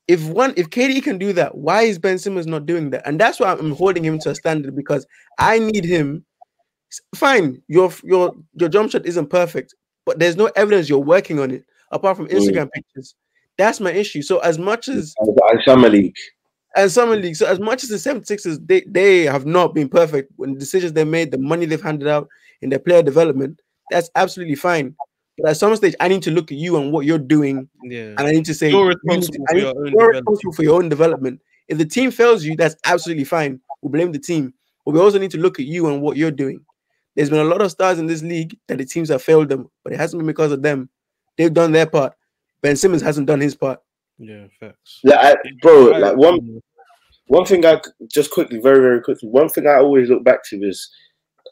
If KD can do that, why is Ben Simmons not doing that? And that's why I'm holding him to a standard, because I need him. Fine, your jump shot isn't perfect, but there's no evidence you're working on it apart from Instagram pictures. That's my issue. So as much as Summer League. So as much as the 76ers, they have not been perfect when the decisions they made, the money they've handed out in their player development, that's absolutely fine. But at some stage, I need to look at you and what you're doing, and I need to say you're responsible for your own development. If the team fails you, that's absolutely fine. We'll blame the team, but we also need to look at you and what you're doing. There's been a lot of stars in this league that the teams have failed them, but it hasn't been because of them. They've done their part. Ben Simmons hasn't done his part. Yeah, facts. Yeah, bro. Like one thing I just quickly, very very quickly. One thing I always look back to is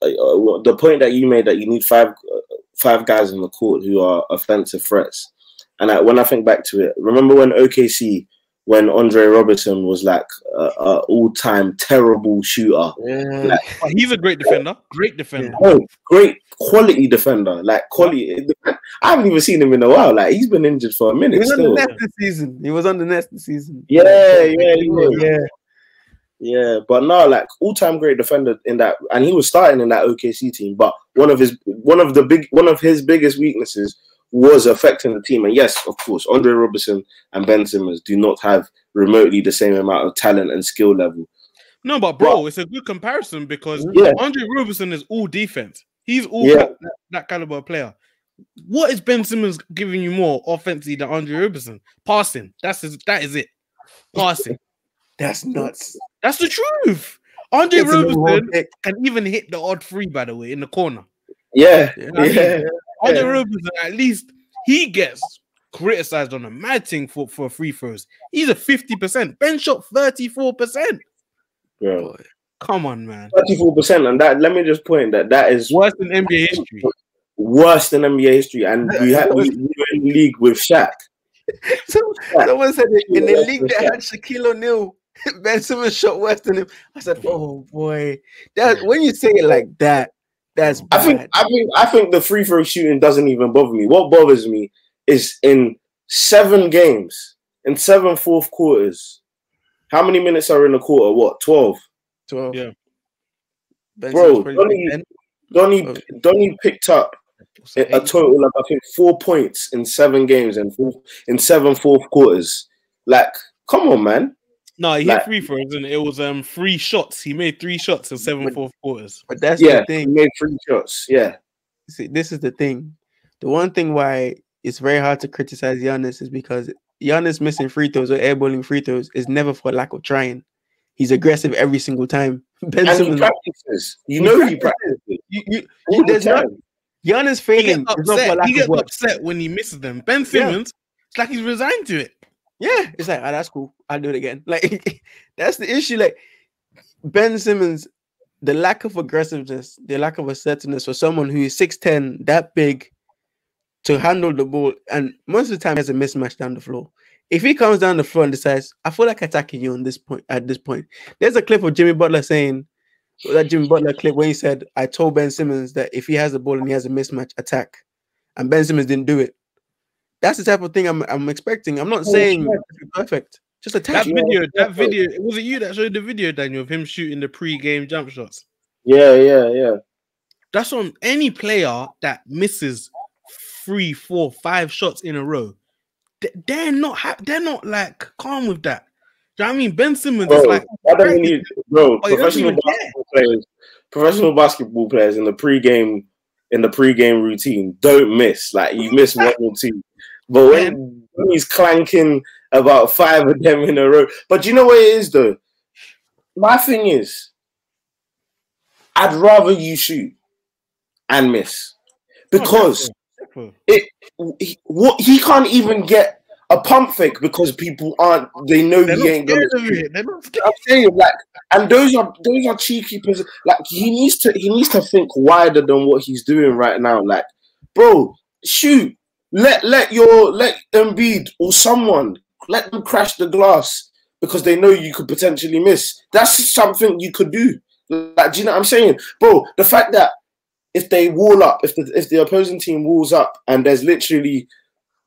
the point that you made that you need five guys in the court who are offensive threats. And when I think back to it, remember when OKC, when Andre Robertson was like an all-time terrible shooter. Yeah. Like, he's a great defender. Great defender. Oh, great quality defender. Like quality. I haven't even seen him in a while. Like he's been injured for a minute. He was still. on the Nets this season. He was on the Nets this season. Yeah, he was. Yeah. But no, like all-time great defender in that, and he was starting in that OKC team. But one of his biggest weaknesses was affecting the team. And yes, of course, Andre Robertson and Ben Simmons do not have remotely the same amount of talent and skill level. No, but bro, it's a good comparison because Andre Robertson is all defense. He's all that caliber player. What is Ben Simmons giving you more offensively than Andre Robertson? Passing. That is it. Passing. That's nuts. That's the truth. Andre Robertson can even hit the odd three, by the way, in the corner. Yeah. Andre Robertson, at least he gets criticized on a mad thing for free throws. He's a 50%. Ben shot 34%. Bro, come on, man. 34%, and that. Let me just point that is worse than NBA history. Worse than NBA history, and we were in the league with Shaq. Someone said it, in the league that had Shaquille O'Neal, Ben Simmons shot worse than him. I said, "Oh boy, that when you say it like that, that's bad." I think the free throw shooting doesn't even bother me. What bothers me is in 7 games, in 7 fourth quarters. How many minutes are in a quarter? What, 12? 12. Yeah. Bro, Donnie picked up a total of, I think, 4 points in 7 games and in 7 fourth quarters. Like, come on, man. No, he hit free throws, and it was 3 shots. He made 3 shots in 7 fourth quarters. But that's the thing. He made 3 shots. Yeah. See, this is the thing. The one thing why it's very hard to criticize Giannis is because Giannis missing free throws or airballing free throws is never for lack of trying. He's aggressive every single time. Ben Simmons, he practices. You know he practices. Giannis failing. He gets upset when he misses them. Ben Simmons, it's like he's resigned to it. Yeah, it's like, that's cool. I'll do it again. Like, that's the issue. Like, Ben Simmons, the lack of aggressiveness, the lack of assertiveness for someone who is 6'10", that big, to handle the ball, and most of the time he has a mismatch down the floor. If he comes down the floor and decides, I feel like attacking you at this point. There's a clip of Jimmy Butler saying, that Jimmy Butler clip when he said, I told Ben Simmons that if he has the ball and he has a mismatch, attack. And Ben Simmons didn't do it. That's the type of thing I'm expecting. I'm not saying perfect. Just attack. That video, was it you that showed the video, Daniel, of him shooting the pre-game jump shots? Yeah. That's on any player that misses 3, 4, 5 shots in a row. They're not like calm with that. Do you know what I mean? Ben Simmons is like, professional basketball players in the pre-game routine don't miss. Like, you miss 1 or 2, but when he's clanking about 5 of them in a row. But you know what it is though? My thing is, I'd rather you shoot and miss because he can't even get a pump fake because people aren't. They know he ain't gonna. I'm saying like, and those are cheeky. Like he needs to think wider than what he's doing right now. Like, bro, shoot. Let Embiid or someone let them crash the glass because they know you could potentially miss. That's something you could do. Like, do you know what I'm saying, bro? The fact that if they wall up, if the opposing team walls up and there's literally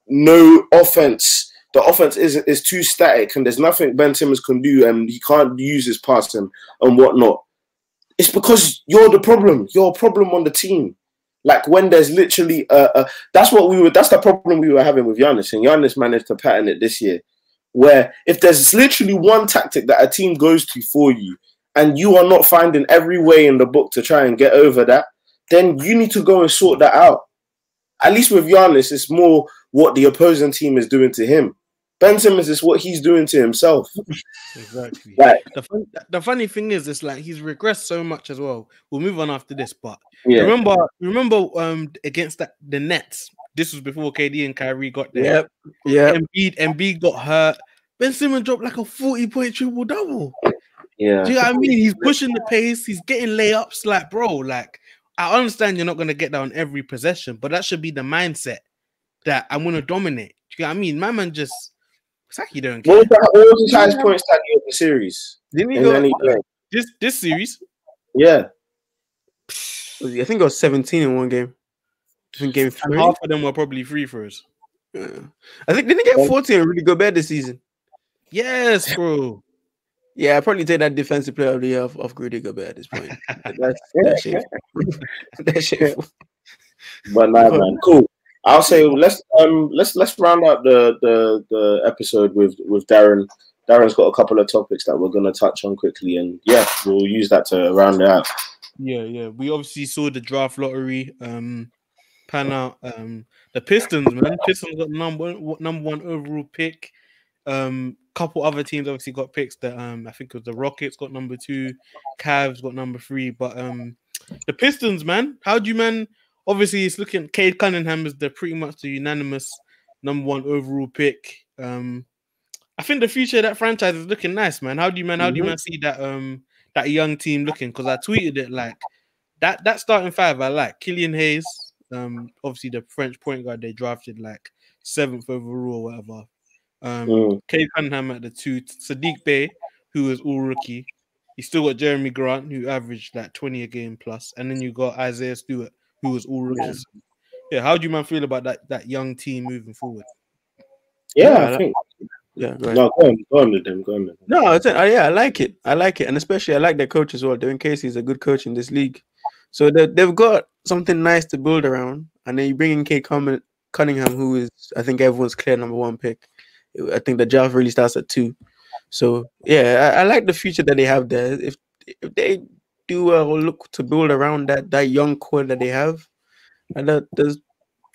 no offense, the offense is too static and there's nothing Ben Simmons can do and he can't use his passing and whatnot. It's because you're the problem. You're a problem on the team. Like when there's literally that's the problem we were having with Giannis, and Giannis managed to pattern it this year. Where if there's literally one tactic that a team goes to for you, and you are not finding every way in the book to try and get over that, then you need to go and sort that out. At least with Giannis, it's more what the opposing team is doing to him. Ben Simmons is what he's doing to himself. Exactly. Like, the funny thing is, it's like he's regressed so much as well. We'll move on after this, but yeah. remember against the Nets. This was before KD and Kyrie got there. Yeah. Embiid got hurt. Ben Simmons dropped like a 40-point triple-double. Yeah. Do you know what I mean? He's pushing the pace. He's getting layups. Like, bro, like, I understand you're not going to get that on every possession, but that should be the mindset that I'm going to dominate. Do you know what I mean? My man just... It's like you don't care. What was his highest point study of the series? Didn't he go this series? Yeah. I think it was 17 in one game. I think game 3. Half of them were probably free throws. Yeah. I think didn't he get 14 really go bad this season? Yes, bro. Yeah, I'd probably take that defensive player of the year of Rudy Gobert at this point. That's shameful. That's shameful. But nah, man, cool. I'll say let's round out the episode with Darren. Darren's got a couple of topics that we're gonna touch on quickly, and yeah, we'll use that to round it out. Yeah. We obviously saw the draft lottery pan out. The Pistons, man. Pistons got number one overall pick. Couple other teams obviously got picks. That I think it was the Rockets got number 2, Cavs got number 3, but the Pistons, man. How do you, man? Obviously, it's looking. Cade Cunningham is pretty much the unanimous number 1 overall pick. I think the future of that franchise is looking nice, man. How do you, man? How do you, man, see that young team looking? Because I tweeted it like that starting 5. I like Killian Hayes. Obviously the French point guard they drafted like 7th overall or whatever. Cade Cunningham at the 2. Sadiq Bey, who is all rookie. You still got Jeremy Grant, who averaged like 20 a game plus, and then you got Isaiah Stewart, who was all rookies. Yeah, how do you, man, feel about that young team moving forward? Yeah, I think. Yeah, right. No, go on with them. No, I like it. I like it, and especially I like their coach as well. Devin Casey's a good coach in this league, so they've got something nice to build around. And then you bring in Cade Cunningham, who is, I think, everyone's clear number 1 pick. I think the draft really starts at 2. So yeah, I like the future that they have there. If they do look to build around that young core that they have, and there's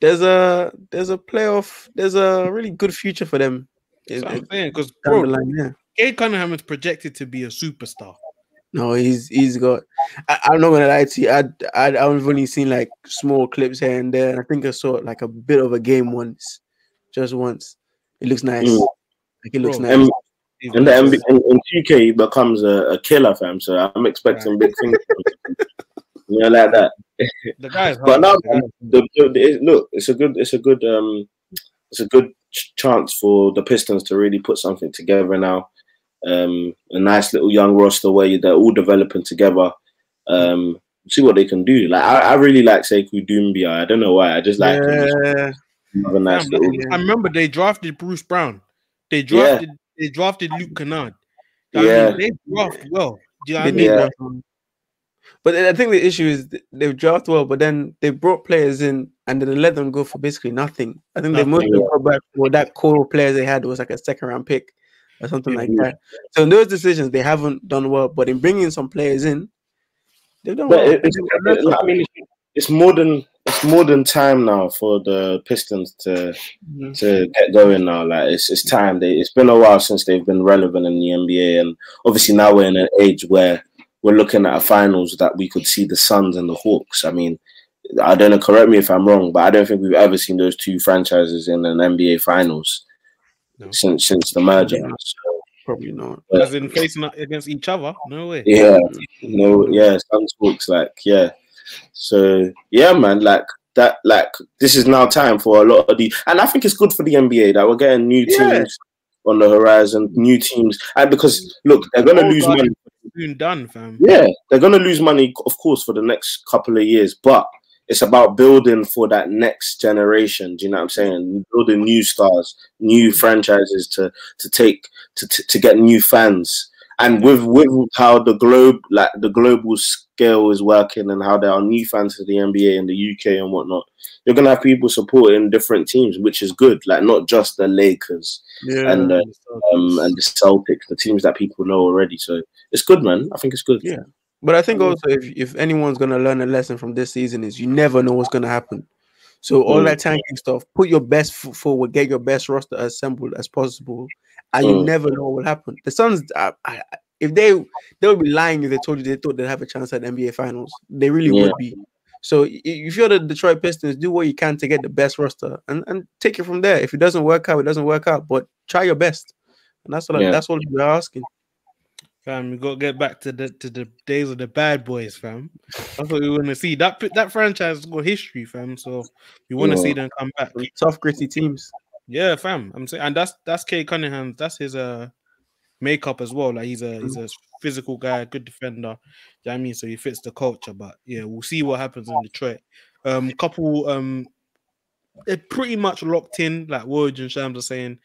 a playoff, there's a really good future for them. That's what I'm saying, because bro, Cade Cunningham is projected to be a superstar. No, he's got. I'm not gonna lie to you. I've only seen like small clips here and there. I think I saw like a bit of a game once, just once. It looks nice. Like it looks nice. And in 2K, he becomes a killer, fam. So I'm expecting big things. Like that. The guys, but now, look, it's a good chance for the Pistons to really put something together now. A nice little young roster where they're all developing together. See what they can do. Like I really like Sekou Doumbia. I don't know why. I just like him. Nice I remember they drafted Bruce Brown. They drafted Luke Kennard. I mean, they draft well. Do you know what I mean? Yeah. But I think the issue is they've drafted well, but then they brought players in and then they let them go for basically nothing. I think they mostly got back for that core players they had was like a 2nd round pick or something like that. So in those decisions, they haven't done well. But in bringing some players in, they've done well. It's more than time now for the Pistons to get going now. Like it's time. It's been a while since they've been relevant in the NBA, and obviously now we're in an age where we're looking at a finals that we could see the Suns and the Hawks. I mean, I don't know, correct me if I'm wrong, but I don't think we've ever seen those two franchises in an NBA finals since the merger. So, probably not. As in facing up against each other? No way. Yeah, Suns Hawks, So yeah, man, this is now time for a lot of and I think it's good for the NBA that we're getting new teams on the horizon, new teams, and because look, they're gonna lose money. Soon done, fam. Yeah, they're gonna lose money, of course, for the next couple of years, but it's about building for that next generation. Do you know what I'm saying? Building new stars, new franchises to get new fans. And with how the global scale is working and how there are new fans to the NBA in the UK and whatnot, you're gonna have people supporting different teams, which is good. Like not just the Lakers and the Celtics, the teams that people know already. So it's good, man. I think it's good. Yeah. But I think also if anyone's gonna learn a lesson from this season is you never know what's gonna happen. So all that tanking stuff, put your best foot forward, get your best roster assembled as possible, and you never know what will happen. The Suns, if they would be lying if they told you they thought they'd have a chance at the NBA Finals. They really would be. So if you're the Detroit Pistons, do what you can to get the best roster and take it from there. If it doesn't work out, it doesn't work out. But try your best, and that's all we're asking. Fam, we got to get back to the days of the bad boys, fam. That's what we want to see. That franchise has got history, fam. So we want to see them come back. Tough, gritty teams. Yeah, fam. I'm saying, and that's Kay Cunningham. That's his makeup as well. Like he's a physical guy, good defender. You know what I mean? So he fits the culture. But yeah, we'll see what happens in Detroit. They're pretty much locked in. Like Woj and Shams are saying,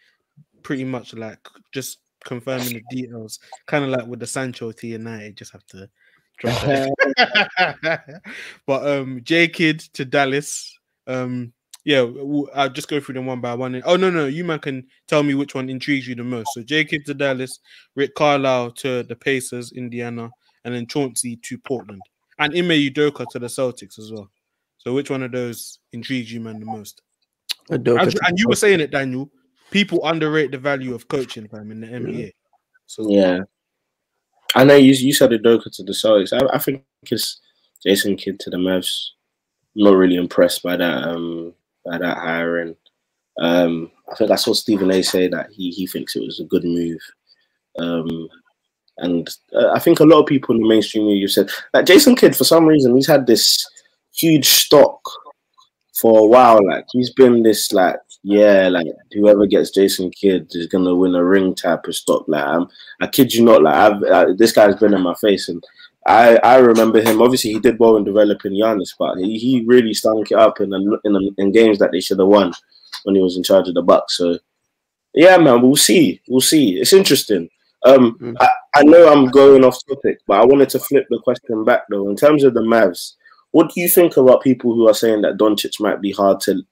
pretty much like just confirming the details, kind of like with the Sancho to United, just have to drop that. But J Kid to Dallas, I'll just go through them one by one. Oh no, you man can tell me which one intrigues you the most. So J Kid to Dallas, Rick Carlisle to the Pacers, Indiana, and then Chauncey to Portland, and Ime Udoka to the Celtics as well. So which one of those intrigues you man the most? And you were saying it, Daniel. People underrate the value of coaching, fam, in the NBA. So yeah, I know you said Udoka to the Celtics. I think it's Jason Kidd to the Mavs. I'm not really impressed by that hiring. I think I saw Stephen A say that he thinks it was a good move. And I think a lot of people in the mainstream media said that Jason Kidd, for some reason, he's had this huge stock for a while. Like he's been this whoever gets Jason Kidd is gonna win a ring type of stock. Like I kid you not, like this guy's been in my face, and I remember him. Obviously, he did well in developing Giannis, but he really stunk it up in games that they should have won when he was in charge of the Bucks. So yeah, man, we'll see. It's interesting. I know I'm going off topic, but I wanted to flip the question back though. In terms of the Mavs, what do you think about people who are saying that Doncic might be hard to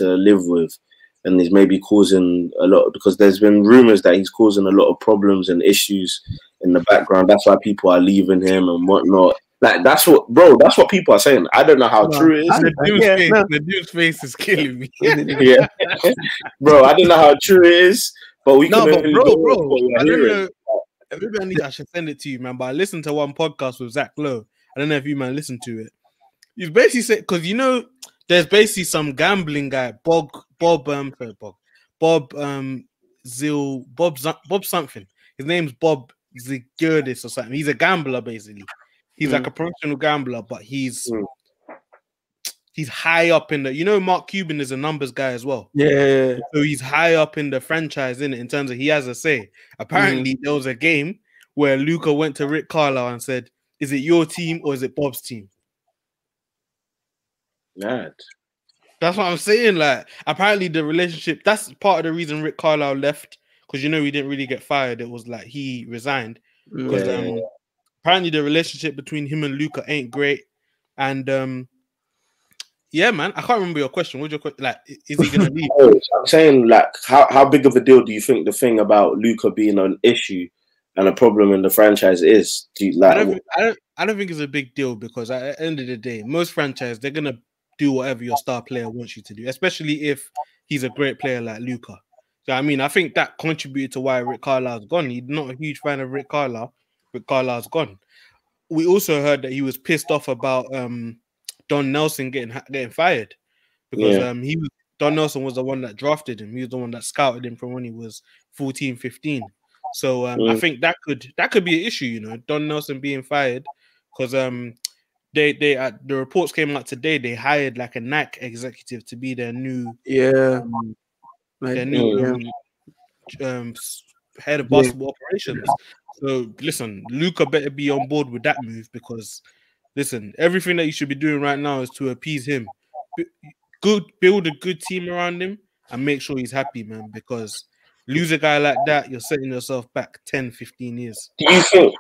live with, and he's maybe causing a lot, because there's been rumors that he's causing a lot of problems and issues in the background. That's why people are leaving him and whatnot. Like that's what people are saying. I don't know how true it is. The dude's face is killing me. Yeah, bro, I don't know how true it is, but we can. Bro, I don't know. Everybody, I should send it to you, man. But I listened to one podcast with Zach Lowe. I don't know if you man listened to it. He's basically said, because there's basically some gambling guy, Bob something. His name's Bob Zigurdis or something. He's a gambler basically. He's like a professional gambler, but he's high up in the. Mark Cuban is a numbers guy as well. Yeah. So he's high up in the franchise in terms of he has a say. Apparently, there was a game where Luka went to Rick Carlisle and said, "Is it your team or is it Bob's team?" Mad. That's what I'm saying. Like, apparently the relationship, that's part of the reason Rick Carlisle left, because he didn't really get fired. It was like he resigned. Because apparently the relationship between him and Luka ain't great. And yeah, man, I can't remember your question. What's your question? Like, is he gonna leave? I'm saying, like, how big of a deal do you think the thing about Luka being an issue and a problem in the franchise is? I don't think it's a big deal, because at the end of the day, most franchises, they're gonna do whatever your star player wants you to do, especially if he's a great player like Luka. So I think that contributed to why Rick Carlisle's gone. He's not a huge fan of Rick Carlisle, with Carlisle's gone. We also heard that he was pissed off about Don Nelson getting fired because Don Nelson was the one that drafted him. He was the one that scouted him from when he was 14, 15. So I think that could be an issue, you know, Don Nelson being fired because the reports came out today. They hired like a Nike executive to be their new head of basketball operations. So listen, Luka better be on board with that move because listen, everything that you should be doing right now is to appease him. Build a good team around him and make sure he's happy, man, because lose a guy like that, you're setting yourself back 10, 15 years. Do you think,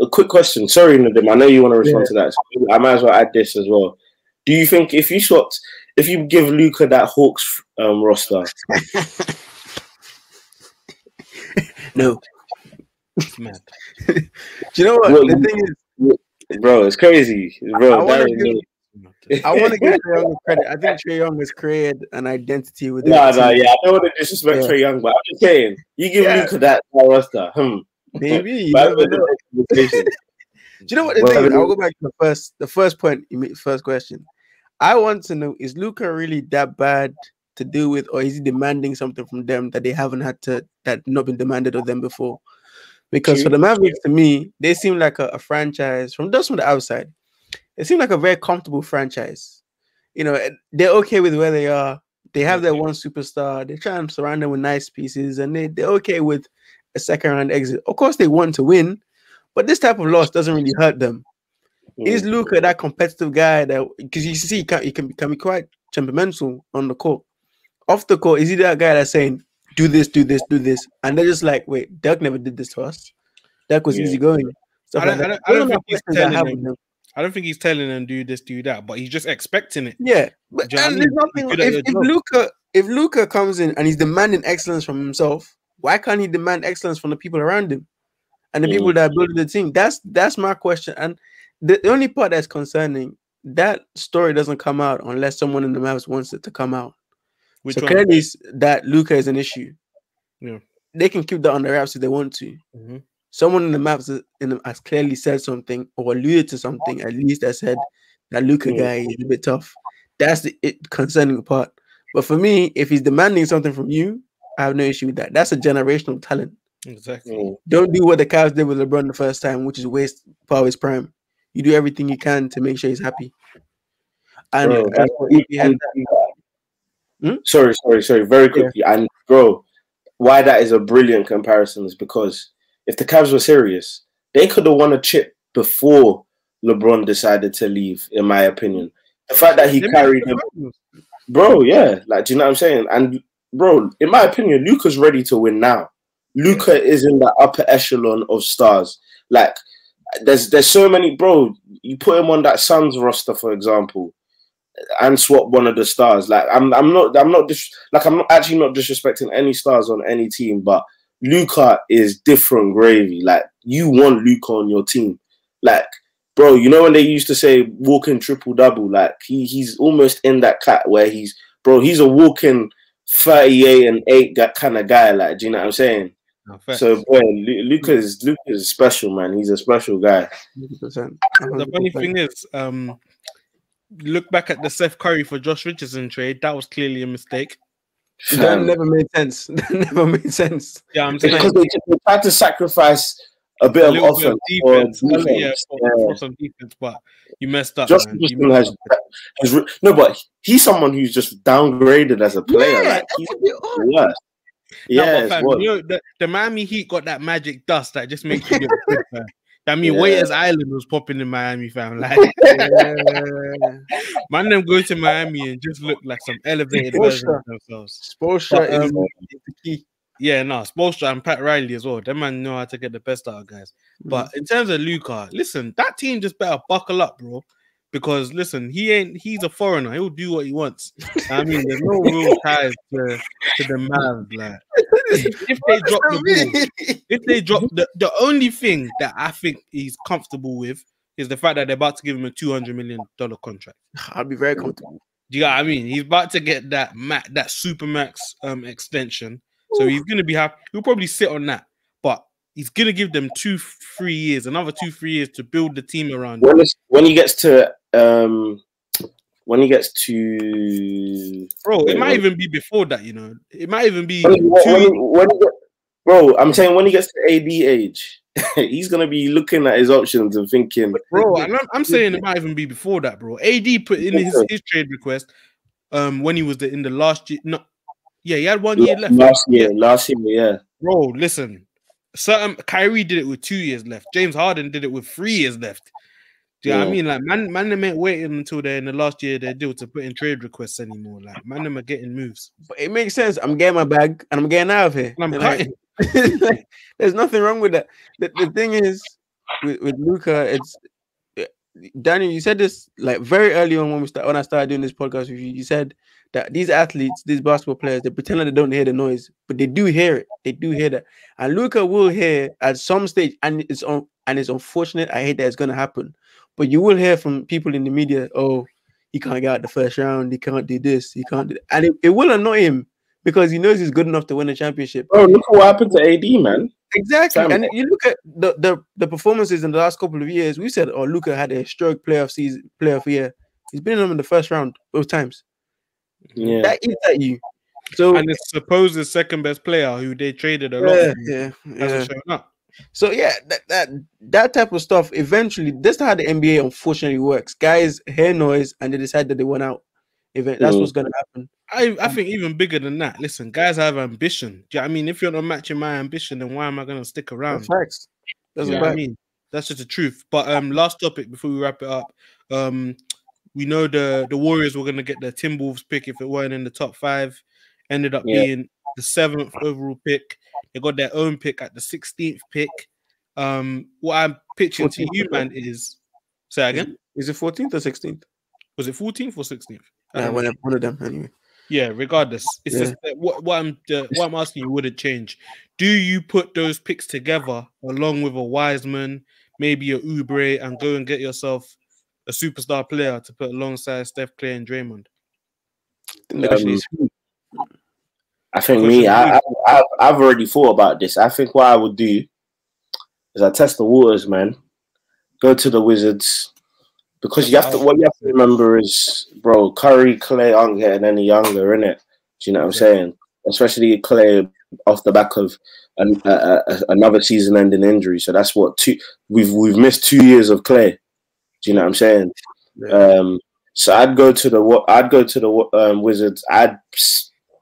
a quick question, sorry Nadim, I know you want to respond to that, so I might as well add this as well. Do you think if you give Luka that Hawks roster? No. It's mad. Do you know what? The thing is, bro, it's crazy. Bro, I want to give Trae Young credit. I think Trae Young has created an identity with I don't want to disrespect Trae Young, but I'm just saying, you give Luka that roster, maybe. You never know. Do you know what the thing is? I'll go back to the first point, first question. I want to know, is Luka really that bad to deal with, or is he demanding something from them that they haven't had to, that not been demanded of them before? Because for the Mavericks, to me, they seem like a franchise from the outside. It seems like a very comfortable franchise. You know, they're okay with where they are. They have their one superstar. They try and surround them with nice pieces, and they're okay with a second round exit. Of course, they want to win, but this type of loss doesn't really hurt them. Is Luka that competitive guy that, because you see, he can be quite temperamental on the court. Off the court, is he that guy that's saying, do this, do this, do this? And they're just like, wait, Dirk never did this to us. Dirk was easy going. I don't think he's telling them do this, do that, but he's just expecting it. Yeah, but and there's nothing. If Luka comes in and he's demanding excellence from himself, why can't he demand excellence from the people around him and the people that are building the team? That's my question. And the only part that's concerning, that story doesn't come out unless someone in the Mavs wants it to come out. So clearly, that Luka is an issue. Yeah, they can keep that on the wraps if they want to. Someone in the Mavs has clearly said something or alluded to something, at least, that said that Luka guy is a bit tough. That's the concerning part. But for me, if he's demanding something from you, I have no issue with that. That's a generational talent. Exactly. Don't do what the Cavs did with LeBron the first time, which is waste part of his prime. You do everything you can to make sure he's happy. And sorry, very quickly. And bro, why that is a brilliant comparison is because if the Cavs were serious, they could have won a chip before LeBron decided to leave, in my opinion. The fact that he carried him, bro, yeah, like, do you know what I'm saying? And bro, in my opinion, Luka's ready to win now. Luka is in the upper echelon of stars. Like, there's so many, bro. You put him on that Suns roster, for example, and swap one of the stars. Like, I'm not actually not disrespecting any stars on any team, but Luka is different gravy. Like, you want Luka on your team. Like, bro, you know when they used to say walking triple-double, like, he's almost in that cat where he's a walking 38 and 8 kind of guy. Like, do you know what I'm saying? No, so, boy, Luka is special, man. He's a special guy. 100%. The funny thing is, look back at the Seth Curry for Josh Richardson trade. That was clearly a mistake. That never made sense. That never made sense. Yeah, I'm saying because they tried to sacrifice a bit of offense for some defense, but you messed up. Josh Richardson but he's someone who's just downgraded as a player. Yeah, like, he's worse. Yeah, no, fam, you know, the Miami Heat got that magic dust that just makes you look good, fam. I mean, Waiters Island was popping in Miami, fam. Like, man, them go to Miami and just look like some elevated version of themselves. Spoelstra is the key. Yeah, no, Spoelstra and Pat Riley as well. Them man know how to get the best out of guys. But in terms of Luka, listen, that team just better buckle up, bro. Because listen, he's a foreigner. He'll do what he wants. I mean, there's no real ties to the Mavs. Like, if they drop the ball, if they drop the only thing that I think he's comfortable with is the fact that they're about to give him a $200 million contract. I'll be very comfortable. Do you know what I mean? He's about to get that supermax extension. So he's gonna be happy. He'll probably sit on that. But he's gonna give them 2-3 years, another 2-3 years to build the team around. When he gets to when he gets to, bro, it might even be before that. You know, it might even be bro. I'm saying when he gets to AD age, he's gonna be looking at his options and thinking, bro. And I'm saying it might even be before that, bro. AD put in his trade request when he was in the last year. No, yeah, he had 1 year left. Last year, yeah. Bro, listen. Kyrie did it with 2 years left. James Harden did it with 3 years left. Do you know what I mean? Like, man, them ain't waiting until they're in the last year of their deal to put in trade requests anymore. Like, man, them are getting moves. But it makes sense. I'm getting my bag and I'm getting out of here. And I'm cutting. Like, there's nothing wrong with that. The thing is, with Luka, it's Daniel. You said this like very early on when I started doing this podcast with you. You said that these athletes, these basketball players, they pretend like they don't hear the noise, but they do hear it. They do hear that, and Luka will hear at some stage, and it's unfortunate. I hate that it's gonna happen. But you will hear from people in the media, oh, he can't get out the first round, he can't do this, he can't do that. And it will annoy him because he knows he's good enough to win a championship. Oh, look at what happened to AD, man. Exactly. And you look at the performances in the last couple of years, we said, oh, Luka had a historic player of year. He's been in them in the first round both times. Yeah. That eats at you. So, and it's supposed the second best player who they traded a lot hasn't shown up. So yeah, that type of stuff. Eventually, that's how the NBA unfortunately works. Guys hear noise and they decide that they want out. That's what's gonna happen. I think even bigger than that. Listen, guys have ambition. Do you know what I mean? If you're not matching my ambition, then why am I gonna stick around? That's facts. That's what I mean. That's just the truth. But last topic before we wrap it up. We know the Warriors were gonna get the Timberwolves pick if it weren't in the top 5. Ended up being the 7th overall pick. They got their own pick at the 16th pick. What I'm pitching to you, man, is say again. Is it 14th or 16th? Was it 14th or 16th? Yeah, one of them anyway. Yeah, regardless, it's just what I'm asking you wouldn't change. Do you put those picks together along with a Wiseman, maybe a Oubre, and go and get yourself a superstar player to put alongside Steph, Clay, and Draymond? I think I've already thought about this. I think what I would do is I test the waters, man. Go to the Wizards because what you have to remember is, bro, Curry, Clay aren't getting any younger, innit? Do you know what I'm saying? Especially Clay off the back of another season-ending injury. So that's what we've missed 2 years of Clay. Do you know what I'm saying? Yeah. So I'd go to the Wizards. I'd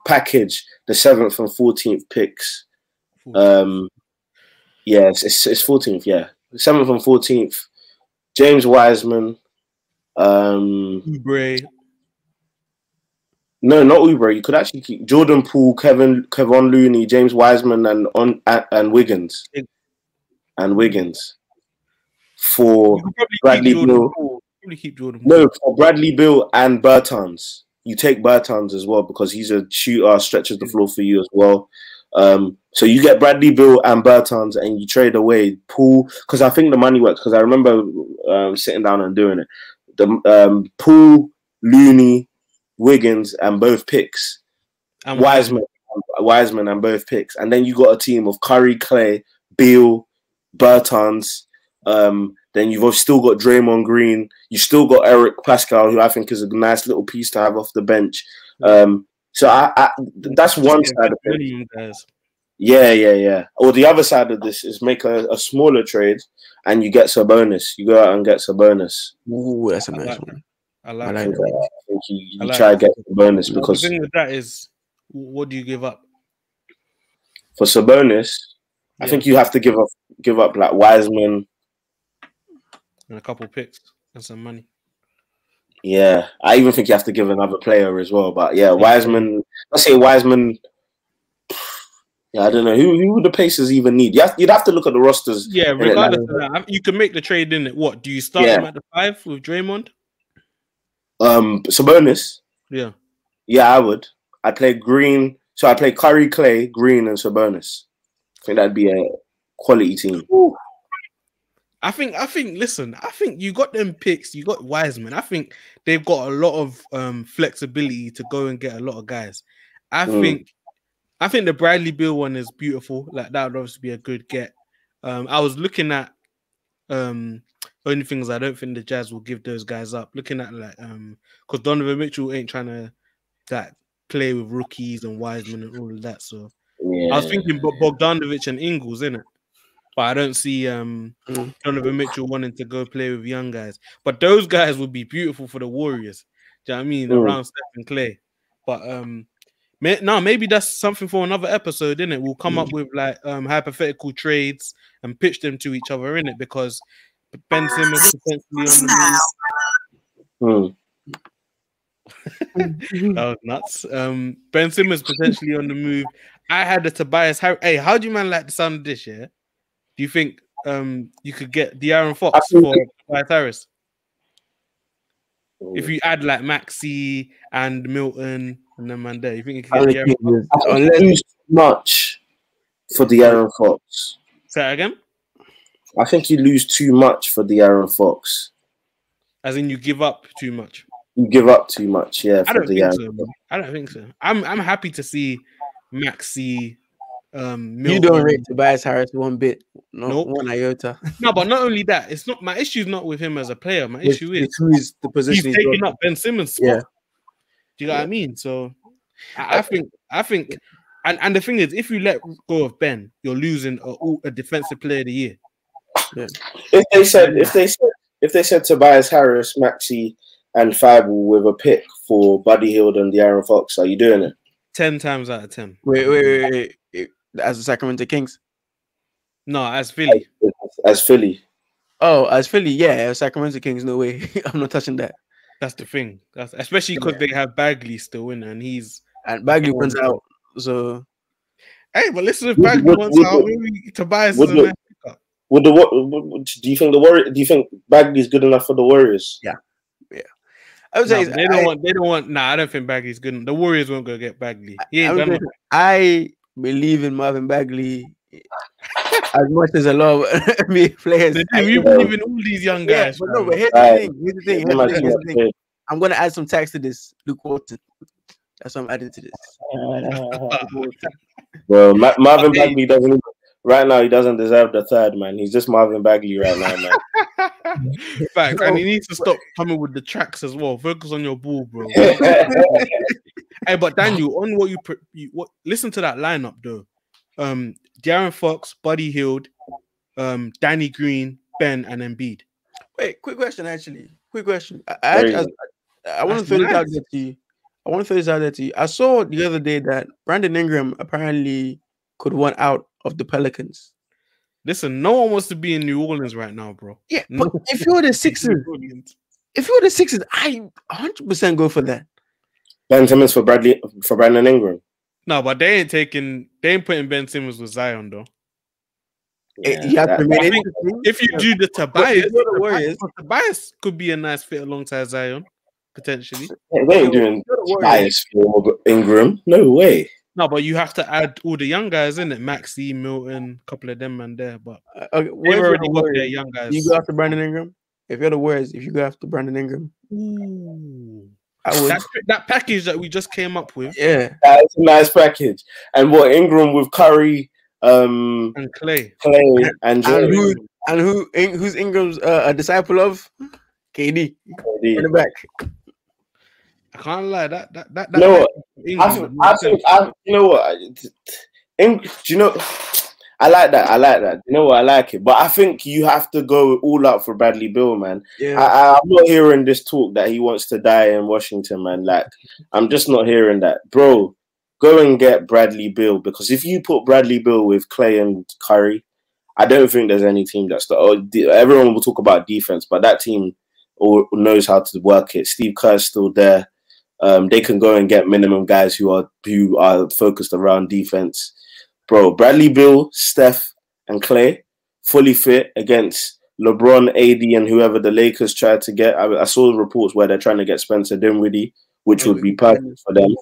package the 7th and 14th picks. It's 14th. Yeah, 7th and 14th. James Wiseman. Oubre. No, not Oubre. You could actually keep Jordan Poole, Kevin Looney, James Wiseman, and Wiggins. For Bradley Beal. Keep Jordan. No, for Bradley Beal and Bertans. You take Bertans as well because he's a shooter, stretches the floor for you as well. So you get Bradley Beal and Bertans and you trade away Poole because I think the money works because I remember sitting down and doing it. The Poole, Looney, Wiggins and both picks. And Wiseman and both picks. And then you got a team of Curry, Clay, Beal, Bertans. Then you've still got Draymond Green. You still got Eric Pascal, who I think is a nice little piece to have off the bench. So I that's one side of it. Yeah. Or the other side of this is make a smaller trade and you get Sabonis. You go out and get Sabonis. Ooh, that's a nice one. I like that. I think you try to get Sabonis because the thing with that is, what do you give up for Sabonis? I think you have to give up like Wiseman. And a couple picks and some money. Yeah, I even think you have to give another player as well. But yeah, Wiseman. Let's say Wiseman. Yeah, I don't know who would the Pacers even need. You'd have to look at the rosters. Yeah, regardless of that, you can make the trade in it. What do you start him at the 5 with Draymond? Sabonis. Yeah, I would. I play Green. So I play Curry, Clay, Green, and Sabonis. I think that'd be a quality team. Ooh. I think. Listen, I think you got them picks. You got Wiseman. I think they've got a lot of flexibility to go and get a lot of guys. I think the Bradley Beal one is beautiful. Like that would obviously be a good get. I was looking at only things I don't think the Jazz will give those guys up. Looking at like because Donovan Mitchell ain't trying to like play with rookies and Wiseman and all of that. So I was thinking Bogdanovic and Ingles, innit? But I don't see Donovan Mitchell wanting to go play with young guys. But those guys would be beautiful for the Warriors. Do you know what I mean? Around Steph and Clay. But maybe that's something for another episode, innit? We'll come up with like hypothetical trades and pitch them to each other, innit? Because Ben Simmons potentially on the move. That was nuts. Ben Simmons potentially on the move. I had the Tobias Harris. Hey, how do you man like the sound of this? Yeah, do you think you could get De'Aaron Fox for Tobias Harris? If you add like Maxey and Milton and then man there, you think you could get De'Aaron Fox? Unless lose much for De'Aaron Fox. Say that again? I think you lose too much for De'Aaron Fox. As in you give up too much. You give up too much, yeah. I don't think so. I don't think so. I'm happy to see Maxey. Milton. You don't rate Tobias Harris one bit, one iota. No, but not only that, it's not my issue. Is not with him as a player. My issue is who's the position he's taking up Ben Simmons' spot. Yeah. Do you know what I mean? So I think, and the thing is, if you let go of Ben, you're losing a defensive player of the year. Yeah. If they said Tobias Harris, Maxey, and Fable with a pick for Buddy Hield and De'Aaron Fox, are you doing it? 10 times out of 10. Wait. As the Sacramento Kings? No, as Philly. As Philly. Oh, as Philly, yeah. Sacramento Kings, no way. I'm not touching that. That's the thing. That's especially because they have Bagley still in, and Bagley runs out. So, hey, but listen, if Bagley runs out, maybe Tobias is a nice pickup. Do you think Do you think Bagley's good enough for the Warriors? Yeah. I would say they don't want. Nah, I don't think Bagley's good. The Warriors won't go get Bagley. I believe in Marvin Bagley as much as a lot of NBA players. You believe in all these young guys. Yeah, but here's the thing. I'm going to add some tags to this. Luke Walton. That's what I'm adding to this. Well, Marvin Bagley doesn't even. Right now, he doesn't deserve the third, man. He's just Marvin Bagley right now, man. Fact, and he needs to stop coming with the tracks as well. Focus on your ball, bro. Hey, but Daniel, on what listen to that lineup though. De'Aaron Fox, Buddy Hield, Danny Green, Ben, and Embiid. Wait, quick question. I want to throw this out there to you. I saw the other day that Brandon Ingram apparently could want out of the Pelicans. Listen, no one wants to be in New Orleans right now, bro. Yeah, but if you're the Sixers, I 100% go for that. Ben Simmons for Brandon Ingram. No, but they ain't putting Ben Simmons with Zion though. Yeah, if you do the Tobias could be a nice fit alongside Zion, potentially. They ain't doing Tobias for Ingram. No way. No, but you have to add all the young guys in it. Maxey, Milton, a couple of them man there. But they've already got their young guys. You go after Brandon Ingram? If you're the Warriors, if you go after Brandon Ingram. Ooh. That package that we just came up with. Yeah. That's a nice package. And what, Ingram with Curry and Clay and who's Ingram's a disciple of? KD. In the back. I can't lie. That I think you know what? I like that. You know what? I like it. But I think you have to go all out for Bradley Beal, man. Yeah. I'm not hearing this talk that he wants to die in Washington, man. Like, I'm just not hearing that. Bro, go and get Bradley Beal, because if you put Bradley Beal with Clay and Curry, I don't think there's any team everyone will talk about defense, but that team knows how to work it. Steve Kerr's still there. They can go and get minimum guys who are focused around defense. Bro, Bradley Beal, Steph, and Clay fully fit against LeBron, AD, and whoever the Lakers tried to get. I saw reports where they're trying to get Spencer Dinwiddie, which would be perfect for them.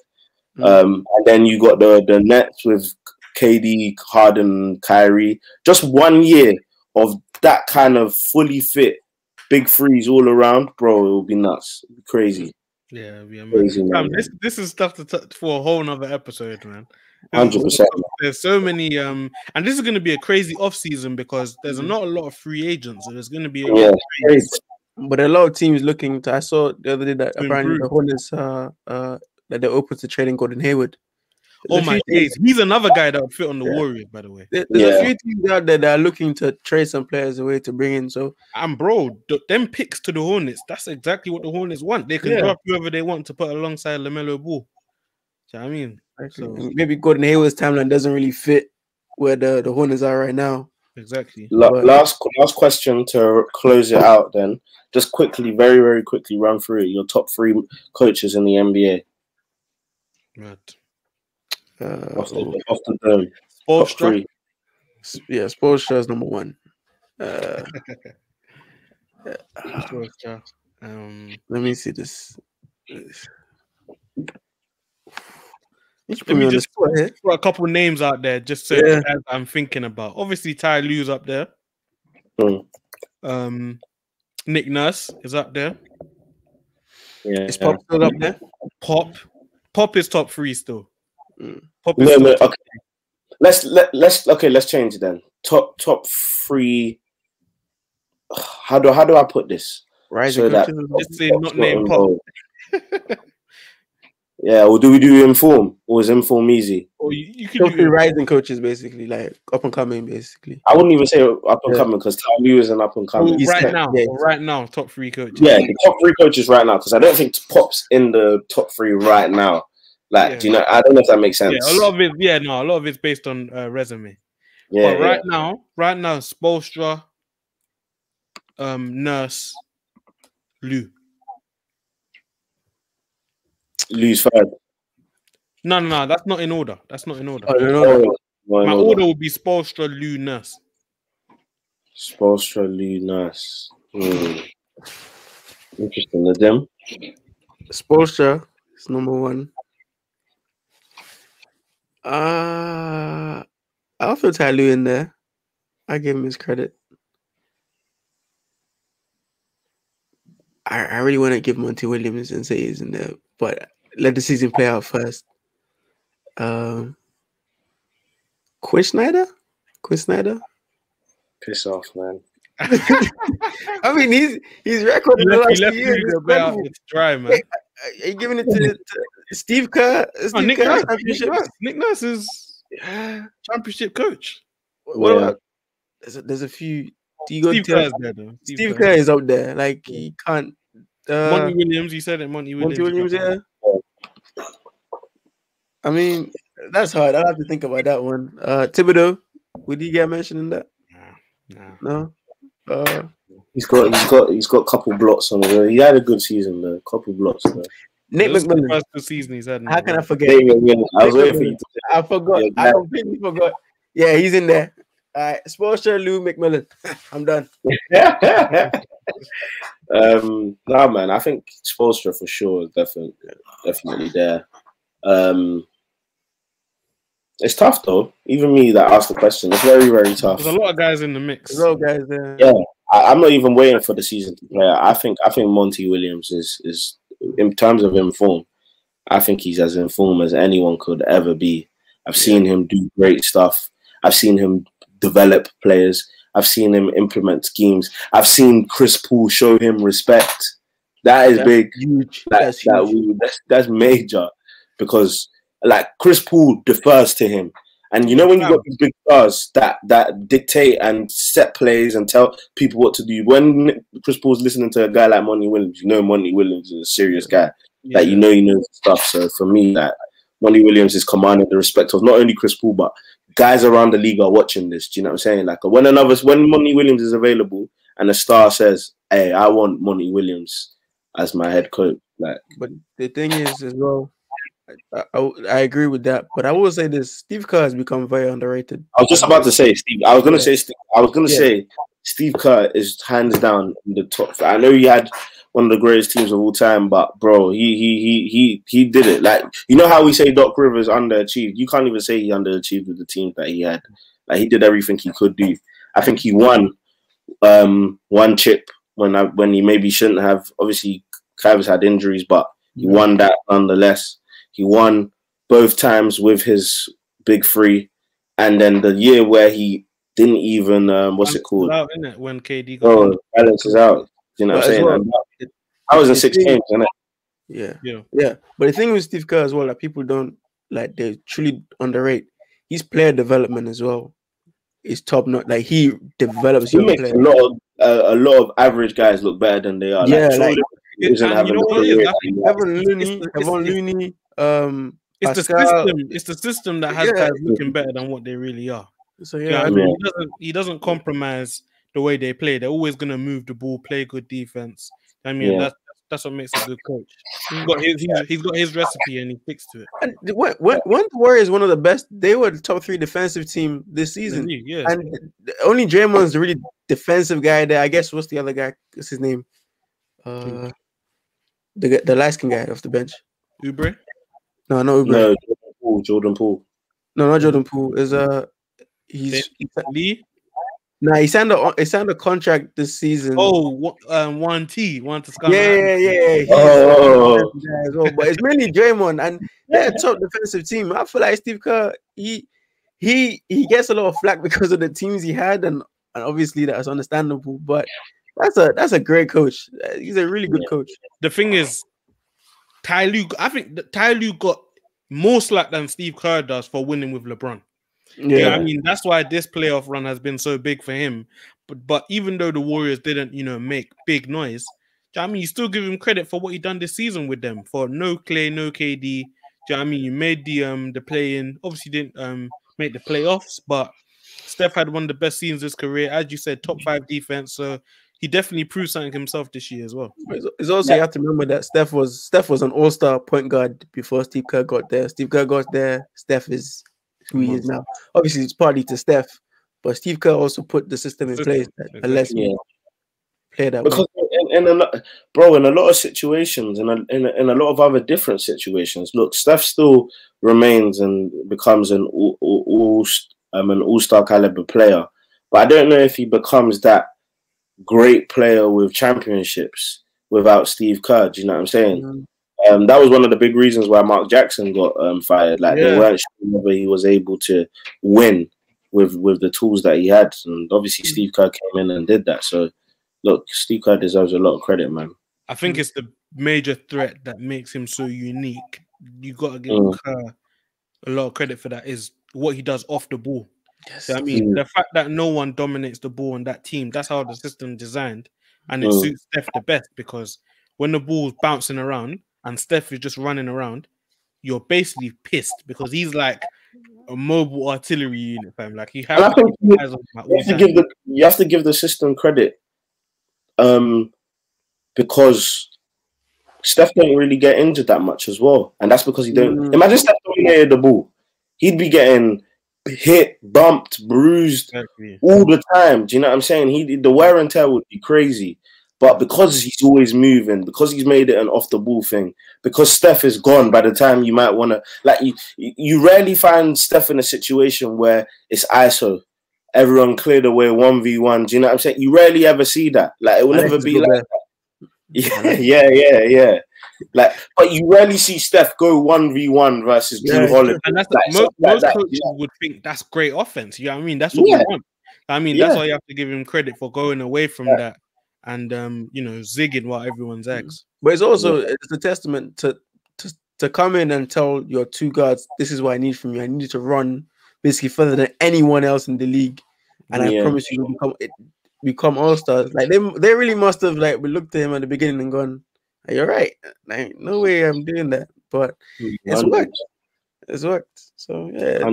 And then you got the Nets with KD, Harden, Kyrie. Just 1 year of that kind of fully fit big threes all around, bro. It will be nuts. It'll be crazy. Yeah, it'll be crazy, man. This is stuff for a whole nother episode, man. 100%. There's so many and this is going to be a crazy off season because there's not a lot of free agents, so there's going to be a lot of trades. But a lot of teams looking to. I saw the other day that apparently the Hornets that they're open to trading Gordon Hayward. Oh my days, he's another guy that would fit on the Warriors, by the way. There's a few teams out there that are looking to trade some players away to bring in. So, and bro, them picks to the Hornets, that's exactly what the Hornets want. They can draft whoever they want to put alongside LaMelo Ball. Do you know what I mean? So maybe Gordon Hayward's timeline doesn't really fit where the Hornets are right now. Exactly. Last question to close it out. Then, just quickly, very very quickly, run through it. Your top 3 coaches in the NBA. Right. Off the dome. Spoelstra. Yeah, Spoelstra is number 1. Let me see this. Let me just put a couple names out there, just so as I'm thinking about. Obviously, Ty Lue's up there. Nick Nurse is up there. Yeah, is Pop still up there? Pop is top 3 still. Pop is okay. Let's change it then. Top 3. How do I put this? Rising coaches. Just say not name Pop. Yeah, or do we do inform? Or is inform easy? Or you could do rising coaches, basically, like up and coming, basically. I wouldn't even say up and coming because Ty Lue is an up and coming. Right now, top 3 coaches. Yeah, the top 3 coaches right now because I don't think Pop's in the top 3 right now. Like, do you know? I don't know if that makes sense. Yeah, a lot of it's based on resume. Yeah, but right now, Spoelstra, Nurse, Lue. Lue's 3rd. No, that's not in order. My order would be Spoelstra, Lue, Nurse. Spoelstra, Lue, Nurse. Interesting. The them. Spoelstra is number 1. I'll throw Ty Lue in there. I give him his credit. I really want to give Monty Williams and say he's in there, but let the season play out first. Quinn Snyder? Piss off, man. I mean, his record in the last year is incredible. It's dry, man. Are you giving it to Steve Kerr? Nick Nurse is championship coach. What about? There's a few. Steve Kerr is there, though. Steve Kerr is up there. Like he can't. Monty Williams, you said it. Monty Williams, yeah. I mean, that's hard. I'll have to think about that one. Thibodeau, would he get mentioned in that? No. He's got a couple blots on it. He had a good season though. Couple blots. Nate McMillan. First good season he's had. How can I forget? I was waiting for you to say. I forgot. Yeah, I completely forgot. Yeah, he's in there. All right, Spoelstra, Lue, McMillan. I'm done. Nah, man. I think Spoelstra for sure is definitely there. It's tough though. Even me that asked the question, it's very, very tough. There's a lot of guys in the mix. There's a lot of guys there. Yeah, I'm not even waiting for the season to play. I think Monty Williams is in terms of inform. I think he's as informed as anyone could ever be. I've seen him do great stuff. I've seen him develop players. I've seen him implement schemes. I've seen Chris Paul show him respect. That is big. Huge. That's major because like Chris Paul defers to him. And you know when you got these big stars that dictate and set plays and tell people what to do. When Chris Paul's listening to a guy like Monty Williams, you know Monty Williams is a serious guy. Yeah. Like you know he knows stuff. So for me, that Monty Williams is commanding the respect of not only Chris Paul but guys around the league are watching this. Do you know what I'm saying? Like when Monty Williams is available and a star says, "Hey, I want Monty Williams as my head coach." Like, but the thing is as well. I agree with that, but I will say this: Steve Kerr has become very underrated. I was just about to say Steve. I was going to say Steve Kerr is hands down in the top. I know he had one of the greatest teams of all time, but bro, he did it. Like you know how we say Doc Rivers underachieved. You can't even say he underachieved with the team that he had. Like he did everything he could do. I think he won one chip when he maybe shouldn't have. Obviously, Kyver's had injuries, but he won that nonetheless. He won both times with his big three, and then the year where he didn't even what's it called? Out, isn't it? When KD got balance is out. You know what I'm saying? Well, and I was in 6 games, isn't it? Yeah. But the thing with Steve Kerr as well, that people don't like, they truly underrate. His player development as well is top notch. Like, he develops he young makes players. a lot of average guys look better than they are. Yeah, like you know what it is? I think Evan Looney, it's the system. It's the system that has guys looking better than what they really are. So he doesn't compromise the way they play. They're always gonna move the ball, play good defense. I mean, that's what makes a good coach. He's got his recipe and he sticks to it. And when the Warriors one of the best, they were the top 3 defensive team this season. Yeah. And only Draymond's the really defensive guy there. I guess what's the other guy? What's his name? The light skin guy off the bench. Oubre? No, not Oubre. No, Jordan Poole. No, not Jordan Poole. Is he's Lee? Nah, he signed a contract this season. Oh, 1T, one to Scott. Yeah. But it's mainly Draymond, and they're a top defensive team. I feel like Steve Kerr, he gets a lot of flack because of the teams he had, and obviously that's understandable. But that's a great coach. He's a really good coach. The thing is, I think that Ty Lue got more slack than Steve Kerr does for winning with LeBron. Yeah, I mean, that's why this playoff run has been so big for him. But even though the Warriors didn't, make big noise, I mean, you still give him credit for what he done this season with them. For no Clay, no KD. Do you know what I mean? You made the play-in. Obviously didn't make the playoffs, but Steph had one of the best seasons of his career. As you said, top 5 defense. So he definitely proved something himself this year as well. It's also, you have to remember that Steph was an all-star point guard before Steve Kerr got there. Steve Kerr got there. Steph is who he is now. Obviously, it's partly to Steph, but Steve Kerr also put the system in place that lets me play that because way. in a lot of situations, in a lot of other different situations, look, Steph still remains and becomes an all-star caliber player, but I don't know if he becomes that great player with championships without Steve Kerr. Do you know what I'm saying? Mm-hmm. That was one of the big reasons why Mark Jackson got fired. Like, they weren't sure whether he was able to win with the tools that he had. And obviously Steve Kerr came in and did that. So, look, Steve Kerr deserves a lot of credit, man. I think it's the major threat that makes him so unique. You got to give Kerr a lot of credit for that, is what he does off the ball. Yes. I mean, the fact that no one dominates the ball on that team, that's how the system designed. And it suits Steph the best, because when the ball's bouncing around and Steph is just running around, you're basically pissed, because he's like a mobile artillery unit, fam. Like, you have to give the system credit, because Steph don't really get injured that much as well, and that's because he don't. Imagine Steph dominated the ball, he'd be getting hit, bumped, bruised all the time. Do you know what I'm saying? The wear and tear would be crazy. But because he's always moving, because he's made it an off-the-ball thing, because Steph is gone by the time you might want to... Like, you rarely find Steph in a situation where it's ISO. Everyone cleared away 1v1. Do you know what I'm saying? You rarely ever see that. Like, it will never be like that. Yeah. Like, but you rarely see Steph go 1v1 versus Drew Holiday. And that's most coaches would think that's great offense. You know what I mean? That's what we want. I mean, that's why you have to give him credit for going away from that. And zigging while everyone zags. But it's also it's a testament to come in and tell your two guards, this is what I need from you. I need you to run basically further than anyone else in the league, and I promise you will become all-stars. Like, they really must have, like, we looked at him at the beginning and gone, you're right. Like, no way I'm doing that. But it's worked. It's worked. So yeah.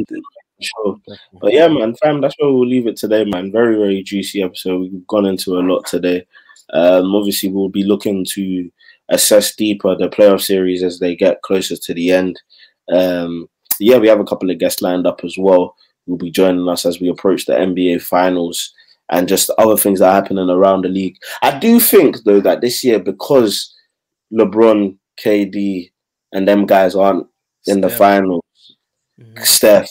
Sure. But yeah, man, fam, that's where we'll leave it today, man. Very, very juicy episode. We've gone into a lot today. Obviously, we'll be looking to assess deeper the playoff series as they get closer to the end. We have a couple of guests lined up as well. Will be joining us as we approach the NBA finals and just other things that are happening around the league. I do think, though, that this year, because LeBron, KD, and them guys aren't in the finals, Steph,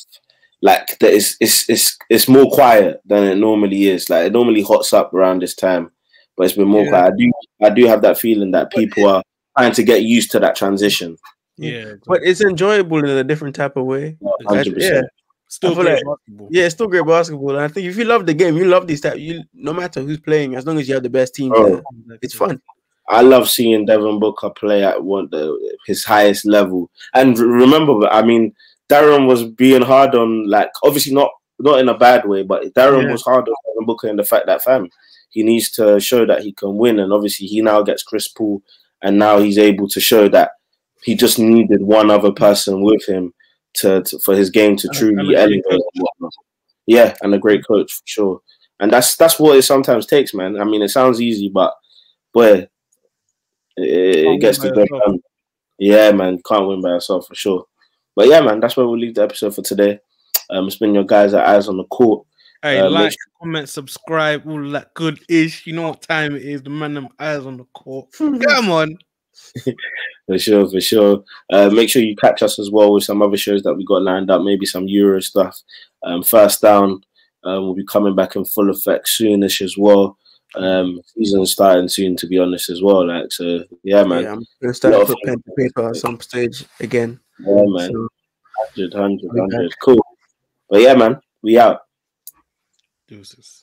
like, it's more quiet than it normally is. Like, it normally hots up around this time, but it's been more quiet. I do have that feeling that people are trying to get used to that transition. Yeah, but it's enjoyable in a different type of way. 100%. Still feel great like- basketball. Yeah, it's still great basketball. And I think if you love the game, you love these type. You no matter who's playing, as long as you have the best teams, Oh. there, it's fun. I love seeing Devin Booker play at his highest level. And remember, I mean, Darren was being hard on, like, obviously not in a bad way, but Darren was hard on Devin Booker in the fact that, fam, he needs to show that he can win. And obviously he now gets Chris Paul, and now he's able to show that he just needed one other person with him for his game to truly elevate and whatnot. Yeah, and a great coach for sure. And that's what it sometimes takes, man. I mean, it sounds easy, but boy, it gets the job done. Yeah, man, can't win by yourself for sure. But yeah, man, that's where we'll leave the episode for today. It's been your guys at Eyes on the Court. Hey, like, comment, subscribe, all that good ish. You know what time it is. The man, them Eyes on the Court. Come on. For sure. Make sure you catch us as well with some other shows that we got lined up, maybe some Euro stuff. First Down will be coming back in full effect soonish as well. Season starting soon, to be honest, as well. Like, so yeah, man. Yeah, I'm gonna start to put pen to paper at some stage again. Yeah, man. So, 100. Cool. But yeah, man, we out. Deuces.